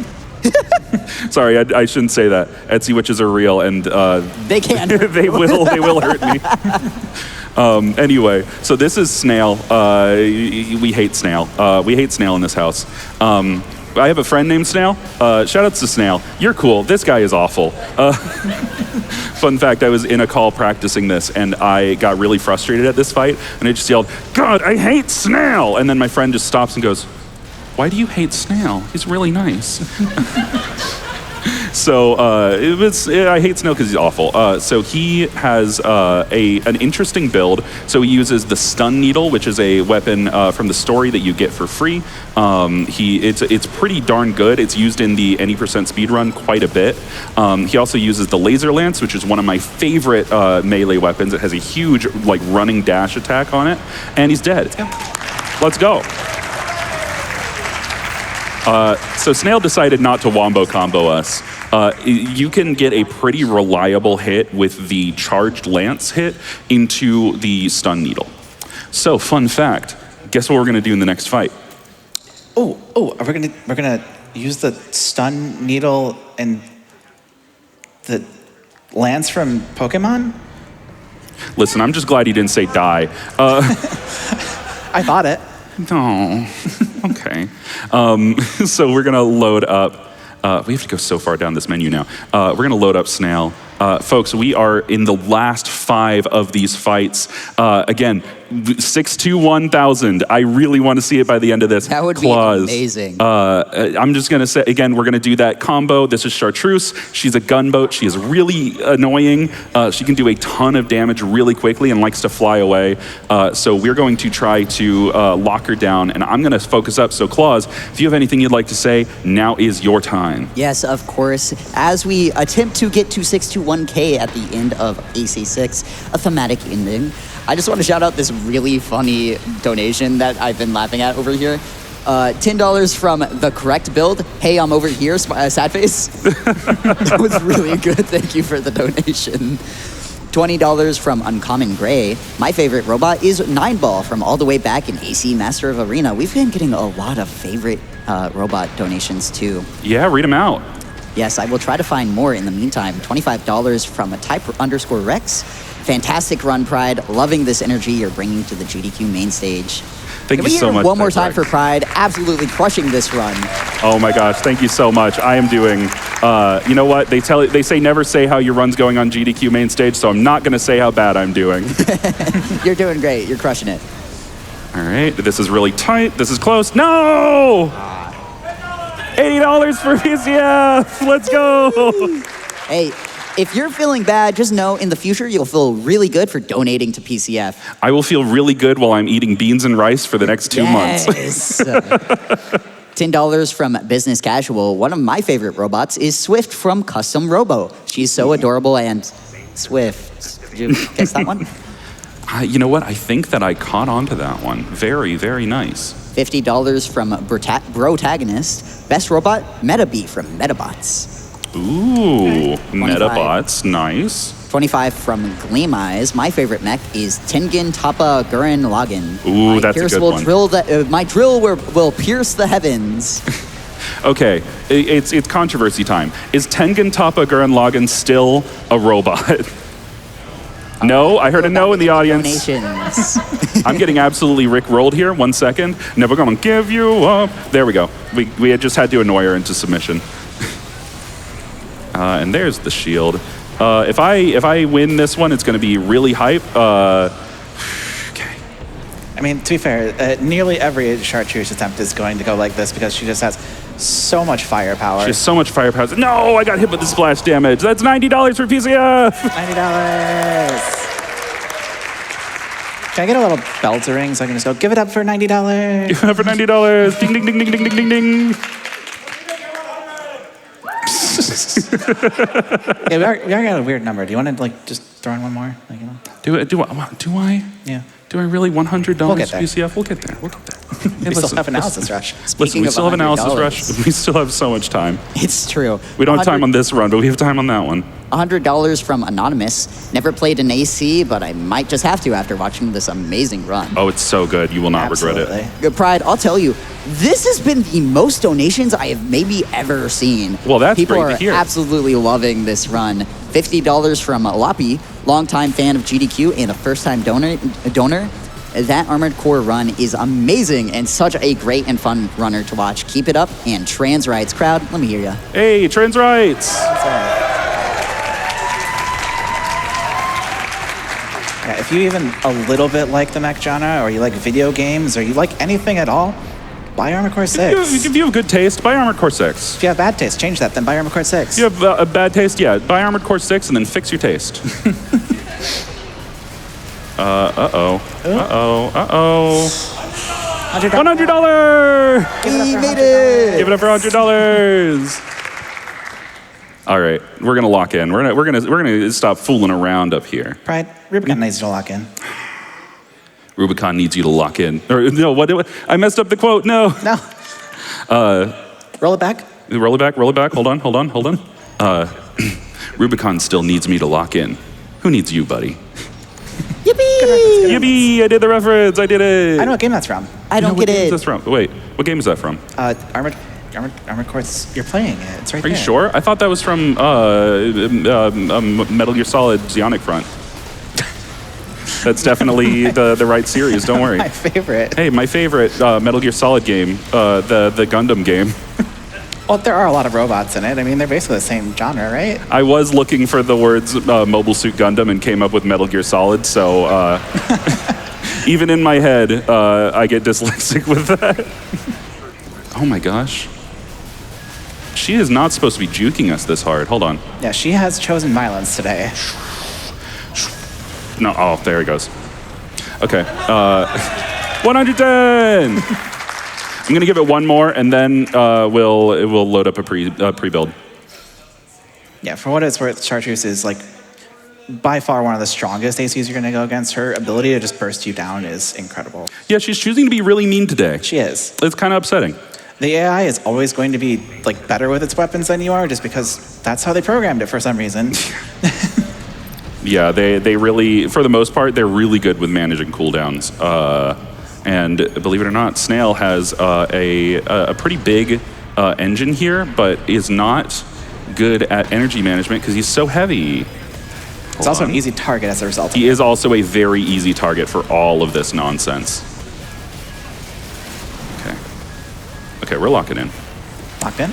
Sorry, I shouldn't say that. Etsy witches are real, and They can. they will hurt me. Anyway, so this is Snail. We hate Snail. We hate Snail in this house. I have a friend named Snail. Shout outs to Snail. You're cool. This guy is awful. Fun fact, I was in a call practicing this, and I got really frustrated at this fight, and I just yelled, "God, I hate Snail!" And then my friend just stops and goes, "Why do you hate Snail? He's really nice." So I hate Snail because he's awful. So he has an interesting build. So he uses the stun needle, which is a weapon from the story that you get for free. It's pretty darn good. It's used in the any % speedrun quite a bit. He also uses the laser lance, which is one of my favorite melee weapons. It has a huge running dash attack on it, and he's dead. Let's go. So Snail decided not to wombo combo us. You can get a pretty reliable hit with the charged lance hit into the stun needle. So fun fact, guess what we're gonna do in the next fight? We're gonna use the stun needle and the lance from Pokemon? Listen, I'm just glad he didn't say die. I thought it. No, okay. So we're gonna load up. We have to go so far down this menu now. We're gonna load up Snail. Folks, we are in the last 5 of these fights. Again, 6-2-1,000. I really want to see it by the end of this. That would Claws. be amazing. I'm just gonna say, again, we're gonna do that combo. This is Chartreuse. She's a gunboat. She is really annoying. She can do a ton of damage really quickly and likes to fly away. So we're going to try to lock her down, and I'm gonna focus up. So Claws, if you have anything you'd like to say, now is your time. Yes, of course. As we attempt to get to 621K at the end of AC6, a thematic ending, I just want to shout out this really funny donation that I've been laughing at over here. $10 from The Correct Build. Hey, I'm over here, sad face. That was really good. Thank you for the donation. $20 from Uncommon Gray. My favorite robot is 9-Ball from all the way back in AC Master of Arena. We've been getting a lot of favorite robot donations too. Yeah, read them out. Yes, I will try to find more in the meantime. $25 from a Type_Rex. Fantastic run, Pride. Loving this energy you're bringing to the GDQ main stage. Thank you so much. One more time for Pride. Absolutely crushing this run. Oh my gosh, thank you so much. I am doing, you know what? They say never say how your run's going on GDQ main stage, so I'm not gonna say how bad I'm doing. You're doing great, you're crushing it. All right, this is really tight. This is close. No! $80 for PCF, let's go! Hey, if you're feeling bad, just know in the future you'll feel really good for donating to PCF. I will feel really good while I'm eating beans and rice for the next 2 months. $10 from Business Casual. One of my favorite robots is Swift from Custom Robo. She's so adorable and Swift. Did you guess that one? You know what? I think that I caught on to that one. Very, very nice. $50 from Brotagonist. Best robot, Metabee from Metabots. Ooh, Metabots, nice. 25 from Gleam Eyes. My favorite mech is Tengen Toppa Gurren Lagann. Ooh, that's a good one. My drill will pierce the heavens. Okay, it's controversy time. Is Tengen Toppa Gurren Lagann still a robot? No, I heard a no in the audience. Donations. I'm getting absolutely rickrolled here. 1 second. Never gonna give you up. There we go. We had just had to annoy her into submission. And there's the shield. If I win this one, it's gonna be really hype. Okay. I mean, to be fair, nearly every chartreuse attempt is going to go like this because she just has so much firepower. She has so much firepower. No, I got hit with the splash damage. That's $90 for PCF. $90. Can I get a little bell to ring so I can just go, give it up for $90? Give it up for $90. Ding, ding, ding, ding, ding, ding, ding, ding. Yeah, we already got a weird number. Do you want to like just throw in one more? Like, you know? Do I? Yeah. Do I really $100 We'll get there. PCF? We'll get there. We still have analysis rush. Listen, we still have analysis rush. We still have so much time. It's true. We don't have time on this run, but we have time on that one. $100 from Anonymous. Never played an AC, but I might just have to after watching this amazing run. Oh, it's so good. You will not regret it. Good Pride, I'll tell you, this has been the most donations I have maybe ever seen. Well, that's People great to hear. are absolutely loving this run. $50 from Lappy, longtime fan of GDQ and a first-time donor. That Armored Core run is amazing and such a great and fun runner to watch. Keep it up, and Trans Rights crowd, let me hear ya. Hey, Trans Rights. Yeah, if you even a little bit like the mech genre, or you like video games, or you like anything at all, buy Armored Core 6. If you have good taste, buy Armored Core 6. If you have bad taste, change that, then buy Armored Core 6. If you have a bad taste, yeah, buy Armored Core 6 and then fix your taste. Uh-oh. $100! We made it! Give it up for $100! All right, we're gonna lock in. We're gonna stop fooling around up here. Pride, Rubicon needs to lock in. Rubicon needs you to lock in. Or no, what? I messed up the quote. No. No. Roll it back. Roll it back. Hold on. Rubicon still needs me to lock in. Who needs you, buddy? Yippee! Yippee! I did the reference. I did it. I know what game that's from. I don't What get game is it. this from? Wait, what game is that from? Armored Core. You're playing it. It's right Are there. you sure? I thought that was from Metal Gear Solid Zionic Front. That's definitely the right series. Don't worry. My favorite. Hey, my favorite Metal Gear Solid game, the Gundam game. Well, there are a lot of robots in it. I mean, they're basically the same genre, right? I was looking for the words Mobile Suit Gundam and came up with Metal Gear Solid, so even in my head, I get dyslexic with that. Oh my gosh. She is not supposed to be juking us this hard. Hold on. Yeah, she has chosen violence today. No, oh, there it goes. Okay. 110! I'm gonna give it one more, and then we'll load up a pre-build. Yeah, for what it's worth, Chartreuse is like by far one of the strongest ACs you're gonna go against. Her ability to just burst you down is incredible. Yeah, she's choosing to be really mean today. She is. It's kind of upsetting. The AI is always going to be like better with its weapons than you are, just because that's how they programmed it for some reason. Yeah, they really, for the most part, they're really good with managing cooldowns. And believe it or not, Snail has a pretty big engine here, but is not good at energy management because he's so heavy. It's also an easy target as a result. He is also a very easy target for all of this nonsense. Okay, we're locking in. Locked in?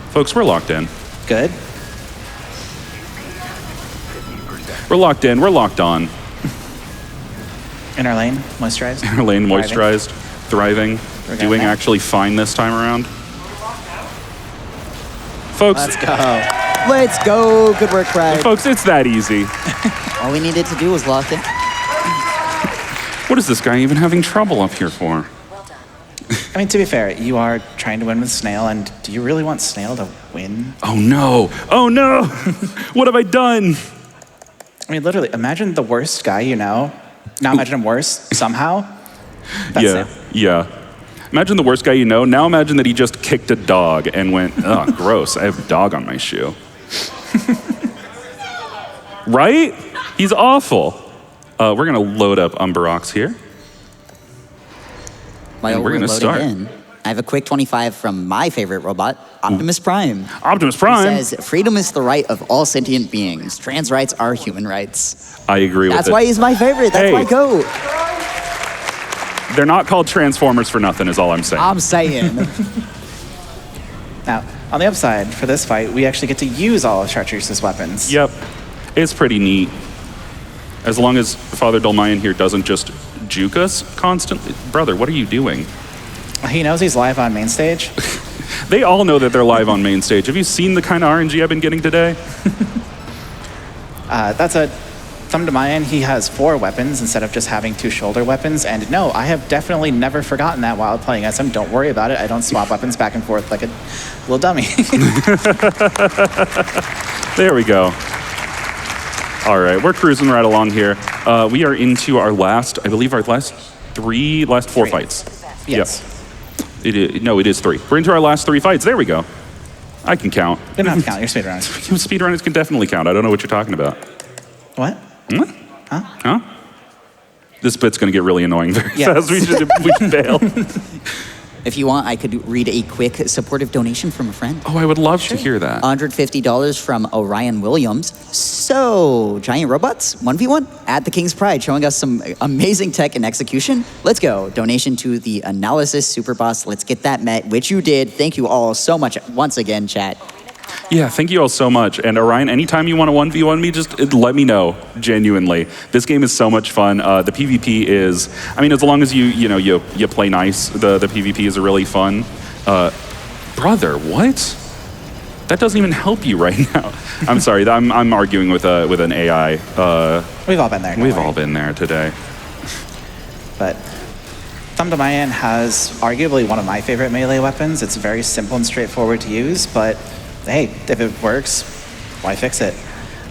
Folks, we're locked in. Good. We're locked in, we're locked on. In our lane, moisturized. Our lane moisturized, thriving, We're doing going actually fine this time around. Folks, Let's go. Let's go. Good work, Pride. folks, it's that easy. All we needed to do was lock in. What is this guy even having trouble up here for? I mean, to be fair, you are trying to win with Snail, and do you really want Snail to win? Oh no, oh no, what have I done? I mean, literally, imagine the worst guy you know. Now imagine him worse, somehow. That's Yeah, Snail. yeah. Imagine the worst guy you know. Now imagine that he just kicked a dog and went, oh, gross, I have a dog on my shoe. Right? He's awful. We're gonna load up Umberox here. While And we're gonna loading start. in. I have a quick 25 from my favorite robot, Optimus Prime. Optimus Prime. He says, freedom is the right of all sentient beings. Trans rights are human rights. I agree with it. That's why he's my favorite. That's my goat. They're not called Transformers for nothing, is all I'm saying. I'm saying. Now, on the upside, for this fight, we actually get to use all of Chartreuse' weapons. Yep. It's pretty neat. As long as Father Dolmayan here doesn't just juke us constantly. Brother, what are you doing? He knows he's live on main stage. They all know that they're live on main stage. Have you seen the kind of RNG I've been getting today? That's a thumb to my end. He has 4 weapons instead of just having 2 shoulder weapons. And no, I have definitely never forgotten that while playing as him. Don't worry about it. I don't swap weapons back and forth like a little dummy. There we go. All right, we're cruising right along here. We are into our last, I believe our last 4 fights. Yes. Yep. It is 3. We're into our last 3 fights. There we go. I can count. You don't have to count. You're speedrunners. Speedrunners can definitely count. I don't know what you're talking about. What? What? Huh? This bit's going to get really annoying very Yes. fast. We should bail. If you want, I could read a quick supportive donation from a friend. Oh, I would love to hear that. $150 from Orion Williams. So, giant robots, 1v1 at the King's Pride, showing us some amazing tech and execution. Let's go. Donation to the Analysis Super Boss. Let's get that met, which you did. Thank you all so much once again, chat. Yeah, thank you all so much. And Orion, anytime you want to 1v1 me, just let me know, genuinely. This game is so much fun. The PvP is, I mean, as long as you play nice, the PvP is really fun. Brother, what? That doesn't even help you right now. I'm sorry, I'm arguing with an AI. We've all been there. We've all been there today. But Thumb to my end has arguably one of my favorite melee weapons. It's very simple and straightforward to use, but hey, if it works, why fix it?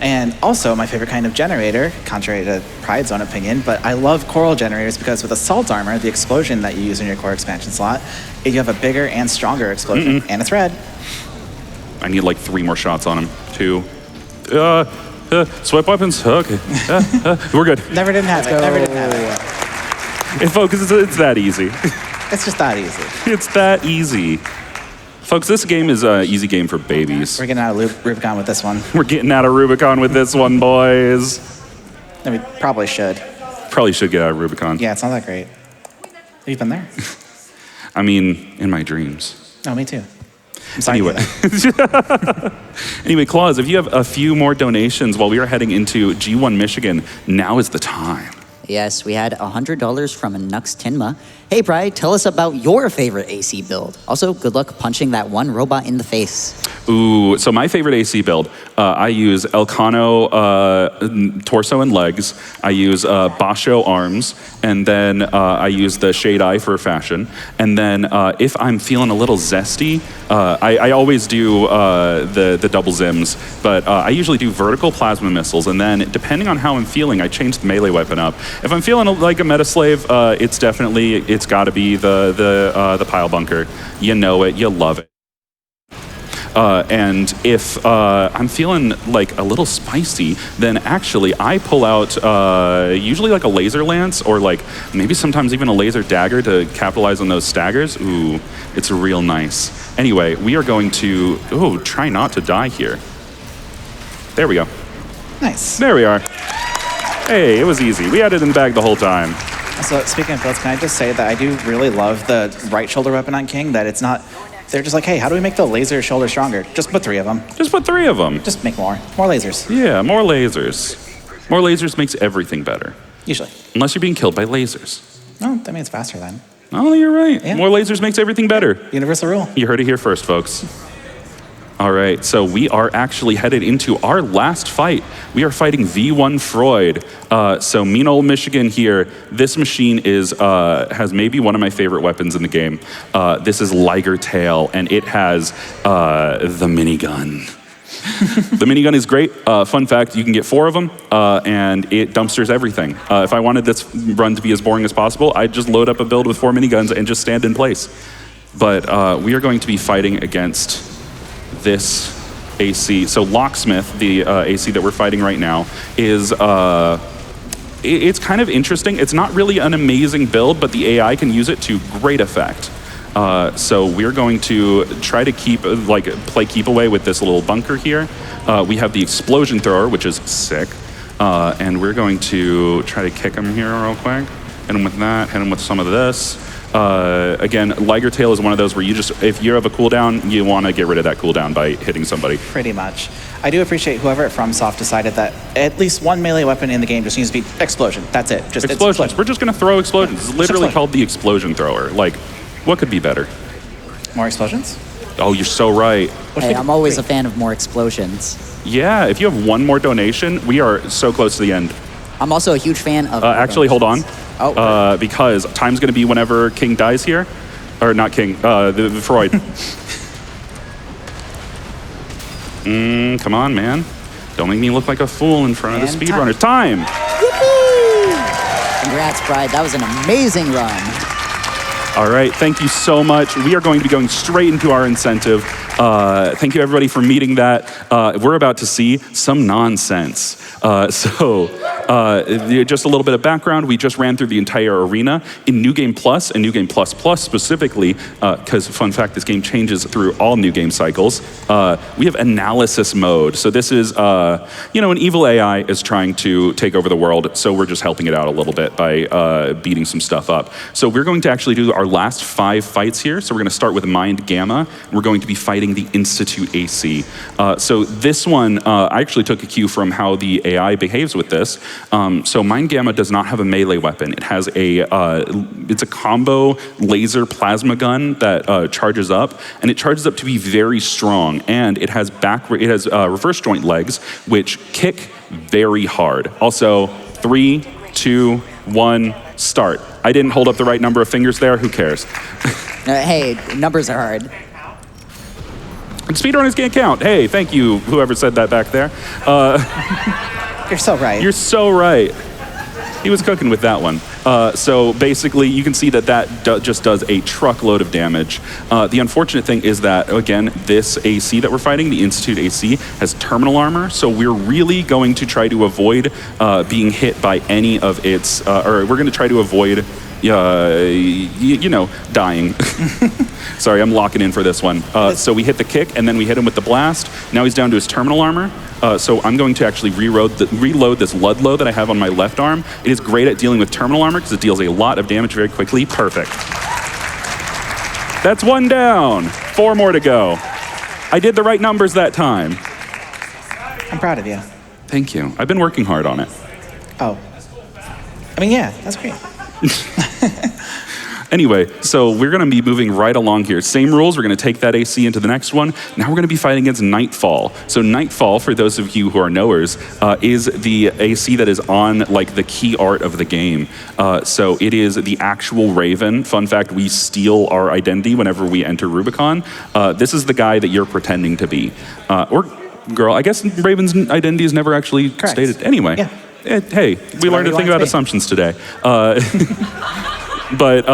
And also my favorite kind of generator, contrary to Pride's own opinion, but I love coral generators because with assault armor, the explosion that you use in your core expansion slot, you have a bigger and stronger explosion, and it's red. I need like 3 more shots on him, 2. Swipe weapons, okay. We're good. Never didn't have it, never didn't have it. And folks, it's that easy. It's just that easy. It's that easy. Folks, this game is an easy game for babies. We're getting out of Rubicon with this one. We're getting out of Rubicon with this one, boys. I mean, probably should. Probably should get out of Rubicon. Yeah, it's not that great. You've been there? I mean, in my dreams. Oh, me too. I'm sorry Anyway. Anyway, Claus, if you have a few more donations while we are heading into G1 Michigan, now is the time. Yes, we had $100 from Nux Tinma. Hey, Pride, tell us about your favorite AC build. Also, good luck punching that one robot in the face. Ooh, so my favorite AC build, I use Elcano torso and legs, I use Basho arms, and then I use the Shade Eye for fashion. And then if I'm feeling a little zesty, I always do the double Zims, but I usually do vertical plasma missiles, and then depending on how I'm feeling, I change the melee weapon up. If I'm feeling like a meta slave, it's got to be the pile bunker. You know it, you love it. And if I'm feeling like a little spicy, then actually I pull out usually like a laser lance or like maybe sometimes even a laser dagger to capitalize on those staggers. Ooh, it's real nice. Anyway, we are going to, try not to die here. There we go. Nice. There we are. Hey, it was easy. We had it in the bag the whole time. So speaking of builds, can I just say that I do really love the right shoulder weapon on King, that it's not, they're just like, hey, how do we make the laser shoulder stronger? Just put 3 of them. Just put 3 of them. Just make more. More lasers. Yeah, more lasers. More lasers makes everything better. Usually. Unless you're being killed by lasers. Oh, that means faster then. Oh, you're right. Yeah. More lasers makes everything better. Universal rule. You heard it here first, folks. All right, so we are actually headed into our last fight. We are fighting V1 Freud. So mean old Michigan here. This machine has maybe one of my favorite weapons in the game. This is Liger Tail, and it has the minigun. The minigun is great. Fun fact, you can get 4 of them, and it dumpsters everything. If I wanted this run to be as boring as possible, I'd just load up a build with 4 miniguns and just stand in place. But we are going to be fighting against this AC. So Locksmith, the AC that we're fighting right now, is it's kind of interesting. It's not really an amazing build, but the AI can use it to great effect. So we're going to try to play keep away with this little bunker here. We have the explosion thrower, which is sick. And we're going to try to kick him here real quick. Hit him with that, hit him with some of this. Again, Liger Tail is one of those where if you have a cooldown, you want to get rid of that cooldown by hitting somebody. Pretty much. I do appreciate whoever at FromSoft decided that at least one melee weapon in the game just needs to be explosion. That's it. Just explosions. We're just going to throw explosions. It's literally called the explosion thrower. Like, what could be better? More explosions? Oh, you're so right. Hey, I'm always a fan of more explosions. Yeah, if you have one more donation, we are so close to the end. I'm also a huge fan of... actually, hold on. Oh. Because time's going to be whenever King dies here. Or not King, the Freud. Come on, man. Don't make me look like a fool in front of the speedrunners. Time! Congrats, Pride. That was an amazing run. All right, thank you so much. We are going to be going straight into our incentive. Thank you, everybody, for meeting that. We're about to see some nonsense. Just a little bit of background. We just ran through the entire arena. In New Game Plus, and New Game Plus Plus specifically, because fun fact, this game changes through all New Game cycles, we have analysis mode. So this is, an evil AI is trying to take over the world, so we're just helping it out a little bit by beating some stuff up. So we're going to actually do our last 5 fights here. So we're going to start with Mind Gamma. We're going to be fighting the Institute AC. So this one, I actually took a cue from how the AI behaves with this. So Mind Gamma does not have a melee weapon. It has it's a combo laser plasma gun that charges up, and it charges up to be very strong. And it has reverse joint legs, which kick very hard. Also, 3, 2, 1, start. I didn't hold up the right number of fingers there. Who cares? Hey, numbers are hard. And speedrunners can't count. Hey, thank you, whoever said that back there. You're so right. You're so right. He was cooking with that one. So basically, you can see that just does a truckload of damage. The unfortunate thing is that, again, this AC that we're fighting, the Institute AC, has terminal armor, so we're really going to try to avoid being hit by any of its, or we're going to try to avoid dying. Sorry, I'm locking in for this one. So we hit the kick, and then we hit him with the blast. Now he's down to his terminal armor. So I'm going to actually reload this Ludlow that I have on my left arm. It is great at dealing with terminal armor because it deals a lot of damage very quickly. Perfect. That's 1 down. 4 more to go. I did the right numbers that time. I'm proud of you. Thank you. I've been working hard on it. Oh. I mean, yeah, that's great. Anyway, so we're going to be moving right along here. Same rules. We're going to take that AC into the next one. Now we're going to be fighting against Nightfall. So Nightfall, for those of you who are knowers, is the AC that is on like the key art of the game. So it is the actual Raven. Fun fact, we steal our identity whenever we enter Rubicon. This is the guy that you're pretending to be. Or girl, I guess Raven's identity is never actually stated. Anyway, yeah. Hey, we learned a thing about assumptions today. But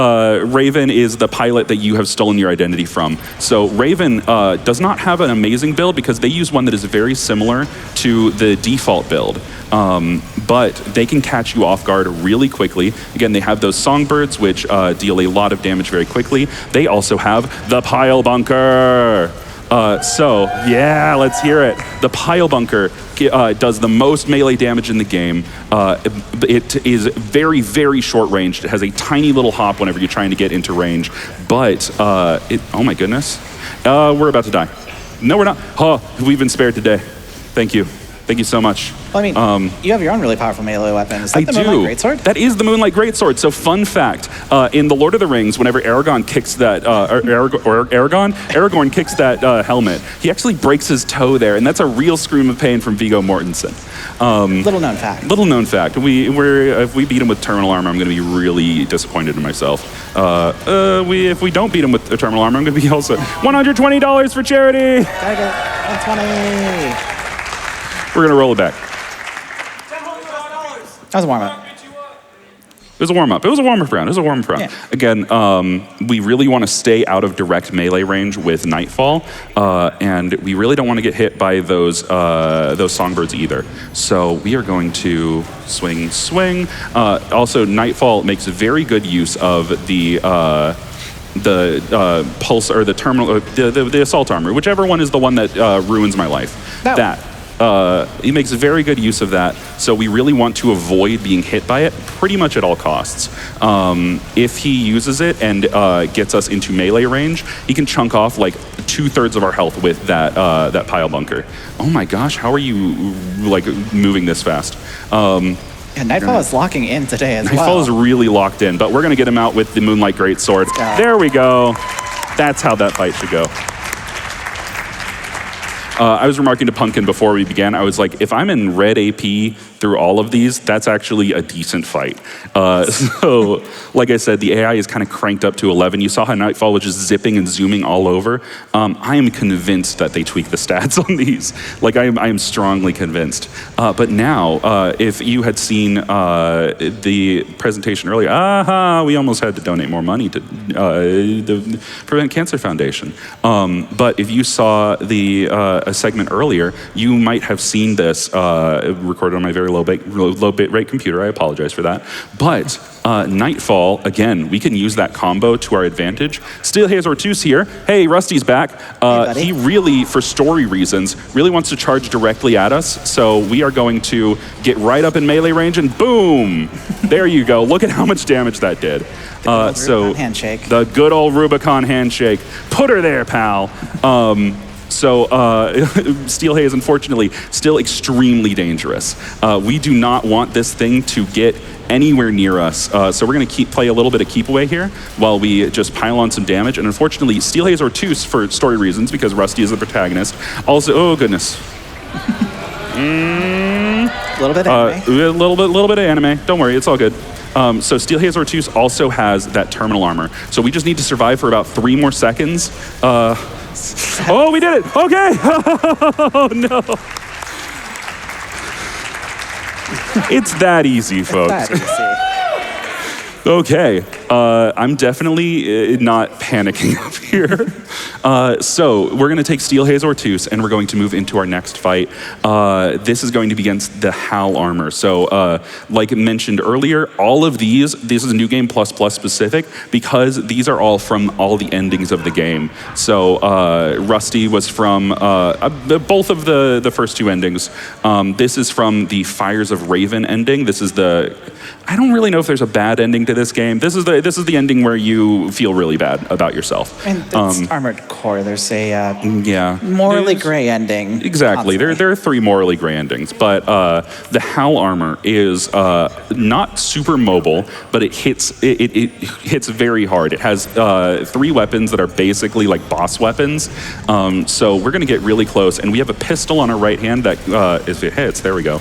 Raven is the pilot that you have stolen your identity from. So Raven does not have an amazing build because they use one that is very similar to the default build. But they can catch you off guard really quickly. Again, they have those songbirds, which deal a lot of damage very quickly. They also have the pile bunker. Yeah, let's hear it. The pile bunker does the most melee damage in the game. It is very, very short range. It has a tiny little hop whenever you're trying to get into range. But, oh my goodness. We're about to die. No, we're not. Oh, we've been spared today. Thank you. Thank you so much. Well, I mean, you have your own really powerful melee weapon. Is that the Moonlight Greatsword? That is the Moonlight Greatsword. So fun fact, in The Lord of the Rings, whenever Aragorn kicks that, Aragorn kicks that helmet, he actually breaks his toe there, and that's a real scream of pain from Viggo Mortensen. Little known fact. Little known fact. If we beat him with terminal armor, I'm going to be really disappointed in myself. If we don't beat him with terminal armor, I'm going to be also $120 for charity. Gotta get 120. We're going to roll it back. That was a warm-up. It was a warm-up. It was a warm-up round. Yeah. Again, we really want to stay out of direct melee range with Nightfall, and we really don't want to get hit by those songbirds either. So we are going to swing. Also, Nightfall makes very good use of the pulse or the terminal, the assault armor, whichever one is the one that ruins my life. That He makes very good use of that, so we really want to avoid being hit by it pretty much at all costs. If he uses it and gets us into melee range, he can chunk off like 2/3 of our health with that pile bunker. Oh my gosh, how are you like moving this fast? Yeah, Nightfall is locking in today as well. Nightfall is really locked in, but we're gonna get him out with the Moonlight Greatsword. There we go. That's how that fight should go. I was remarking to Punkin before we began, I was like, if I'm in red AP through all of these, that's actually a decent fight. So, like I said, the AI is kind of cranked up to 11. You saw how Nightfall was just zipping and zooming all over. I am convinced that they tweak the stats on these. Like, I am strongly convinced. But now, if you had seen the presentation earlier, we almost had to donate more money to the Prevent Cancer Foundation. But if you saw a segment earlier, you might have seen this recorded on my very low bit rate computer. I apologize for that. But Nightfall, again, we can use that combo to our advantage. Steel Haze Ortus here. Hey, Rusty's back. Hey, he really, for story reasons, really wants to charge directly at us. So we are going to get right up in melee range and boom! There you go. Look at how much damage that did. Rubicon handshake. The good old Rubicon handshake. Put her there, pal. So Steel Haze, unfortunately, still extremely dangerous. We do not want this thing to get anywhere near us. So we're going to play a little bit of keep away here while we just pile on some damage. And unfortunately, Steel Haze Ortus, for story reasons, because Rusty is the protagonist, also, oh goodness. A little bit of anime. A little bit of anime. Don't worry, it's all good. So Steel Haze Ortus also has that terminal armor. So we just need to survive for about 3 more seconds. Oh, we did it! Okay! Oh, no. It's that easy, folks. That easy. Okay, I'm definitely not panicking up here. So we're going to take Steel Haze Ortus and we're going to move into our next fight. This is going to be against the HAL armor. So like mentioned earlier, all of this is New Game Plus Plus specific because these are all from all the endings of the game. So Rusty was from both of the first 2 endings. This is from the Fires of Raven ending. This is I don't really know if there's a bad ending to this game. This is the ending where you feel really bad about yourself. And it's Armored Core. There's a yeah, morally gray ending. Exactly. There are 3 morally gray endings, but the HAL armor is not super mobile, but it hits very hard. It has 3 weapons that are basically like boss weapons. So we're gonna get really close, and we have a pistol on our right hand that, if it hits, there we go,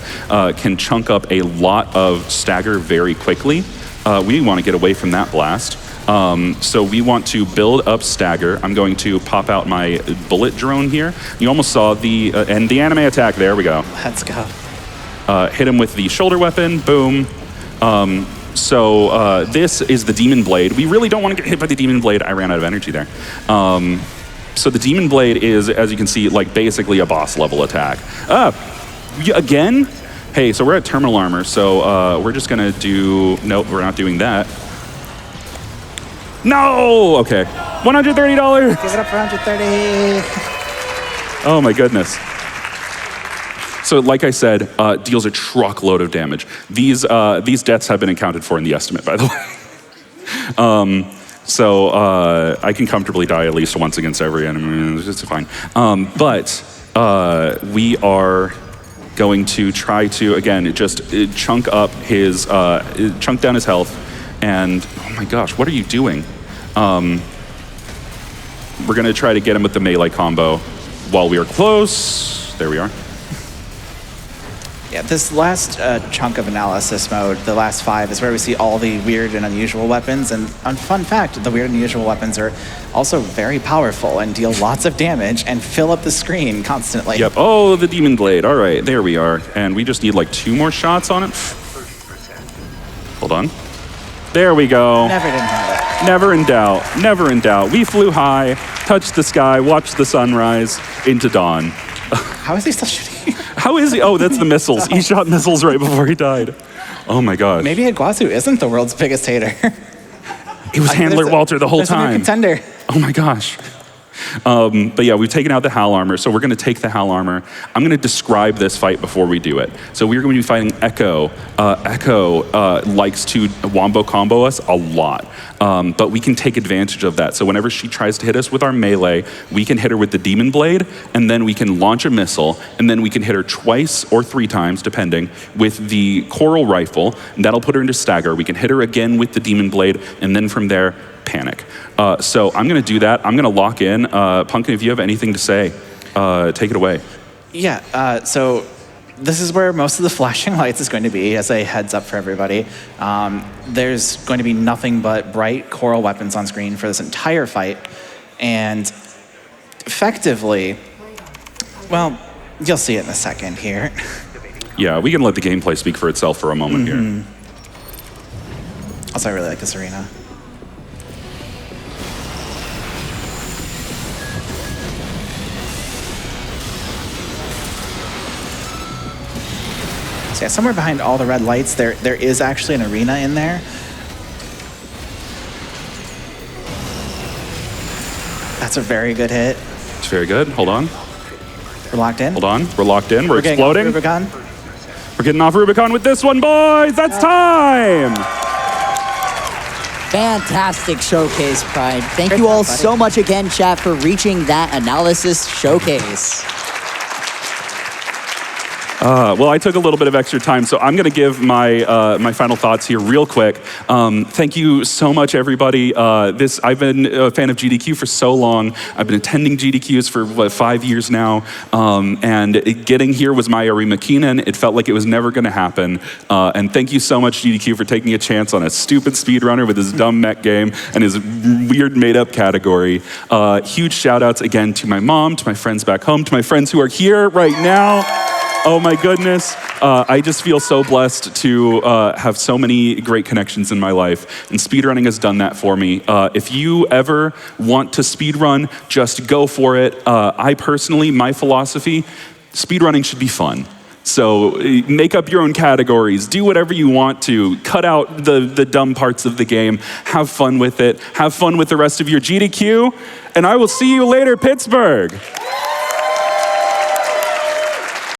can chunk up a lot of stagger very quickly. We want to get away from that blast. So we want to build up stagger. I'm going to pop out my bullet drone here. You almost saw the anime attack. There we go. Let's go. Hit him with the shoulder weapon. Boom. So this is the Demon Blade. We really don't want to get hit by the Demon Blade. I ran out of energy there. So the Demon Blade is, as you can see, like basically a boss level attack. Again? Hey, so we're at terminal armor, so we're just gonna do, nope, we're not doing that. No! Okay, $130! Give it up for 130. Oh my goodness. So like I said, deals a truckload of damage. These deaths have been accounted for in the estimate, by the way. So I can comfortably die at least once against every enemy, it's fine. But we are going to try to, again, just chunk up his, chunk down his health, and, oh my gosh, what are you doing? We're gonna try to get him with the melee combo while we are close. There we are. Yeah, this last chunk of analysis mode, the last 5, is where we see all the weird and unusual weapons. And fun fact, the weird and unusual weapons are also very powerful and deal lots of damage and fill up the screen constantly. Yep. Oh, the Demon Blade. All right, there we are. And we just need like 2 more shots on it. Hold on. There we go. Never didn't have it. Never in doubt. Never in doubt. We flew high, touched the sky, watched the sunrise into dawn. How is he still shooting? How is he? Oh, that's the missiles. He shot missiles right before he died. Oh my gosh. Maybe Iguazu isn't the world's biggest hater. It was Handler Walter the whole there's a new time. contender. Oh my gosh. But yeah, we've taken out the Hal armor, so we're going to take the Hal armor. I'm going to describe this fight before we do it. So we're going to be fighting Echo. Echo likes to wombo combo us a lot, but we can take advantage of that. So whenever she tries to hit us with our melee, we can hit her with the Demon Blade, and then we can launch a missile, and then we can hit her twice or 3 times, depending, with the Coral Rifle, and that'll put her into stagger. We can hit her again with the Demon Blade, and then from there, panic. So I'm going to do that. I'm going to lock in. Punkin, if you have anything to say, take it away. Yeah, so this is where most of the flashing lights is going to be, as a heads up for everybody. There's going to be nothing but bright coral weapons on screen for this entire fight. And effectively, well, you'll see it in a second here. Yeah, we can let the gameplay speak for itself for a moment here. Also, I really like this arena. So yeah, somewhere behind all the red lights, there is actually an arena in there. That's a very good hit. It's very good. Hold on. We're locked in. Hold on. We're locked in. We're exploding. Rubicon. We're getting off Rubicon with this one, boys. That's time. Fantastic showcase, Pride. Thank Great you all job, buddy. so much again, chat, for reaching that analysis showcase. Well, I took a little bit of extra time, so I'm going to give my final thoughts here real quick. Thank you so much, everybody. I've been a fan of GDQ for so long. I've been attending GDQs for 5 years now, and getting here was my Ari McKeenan. It felt like it was never going to happen. And thank you so much, GDQ, for taking a chance on a stupid speedrunner with his dumb mech game and his weird made-up category. Huge shout-outs again to my mom, to my friends back home, to my friends who are here right now. Oh my goodness. I just feel so blessed to have so many great connections in my life, and speedrunning has done that for me. If you ever want to speedrun, just go for it. I personally, my philosophy, speedrunning should be fun. So make up your own categories, do whatever you want to, cut out the dumb parts of the game, have fun with it, have fun with the rest of your GDQ, and I will see you later, Pittsburgh.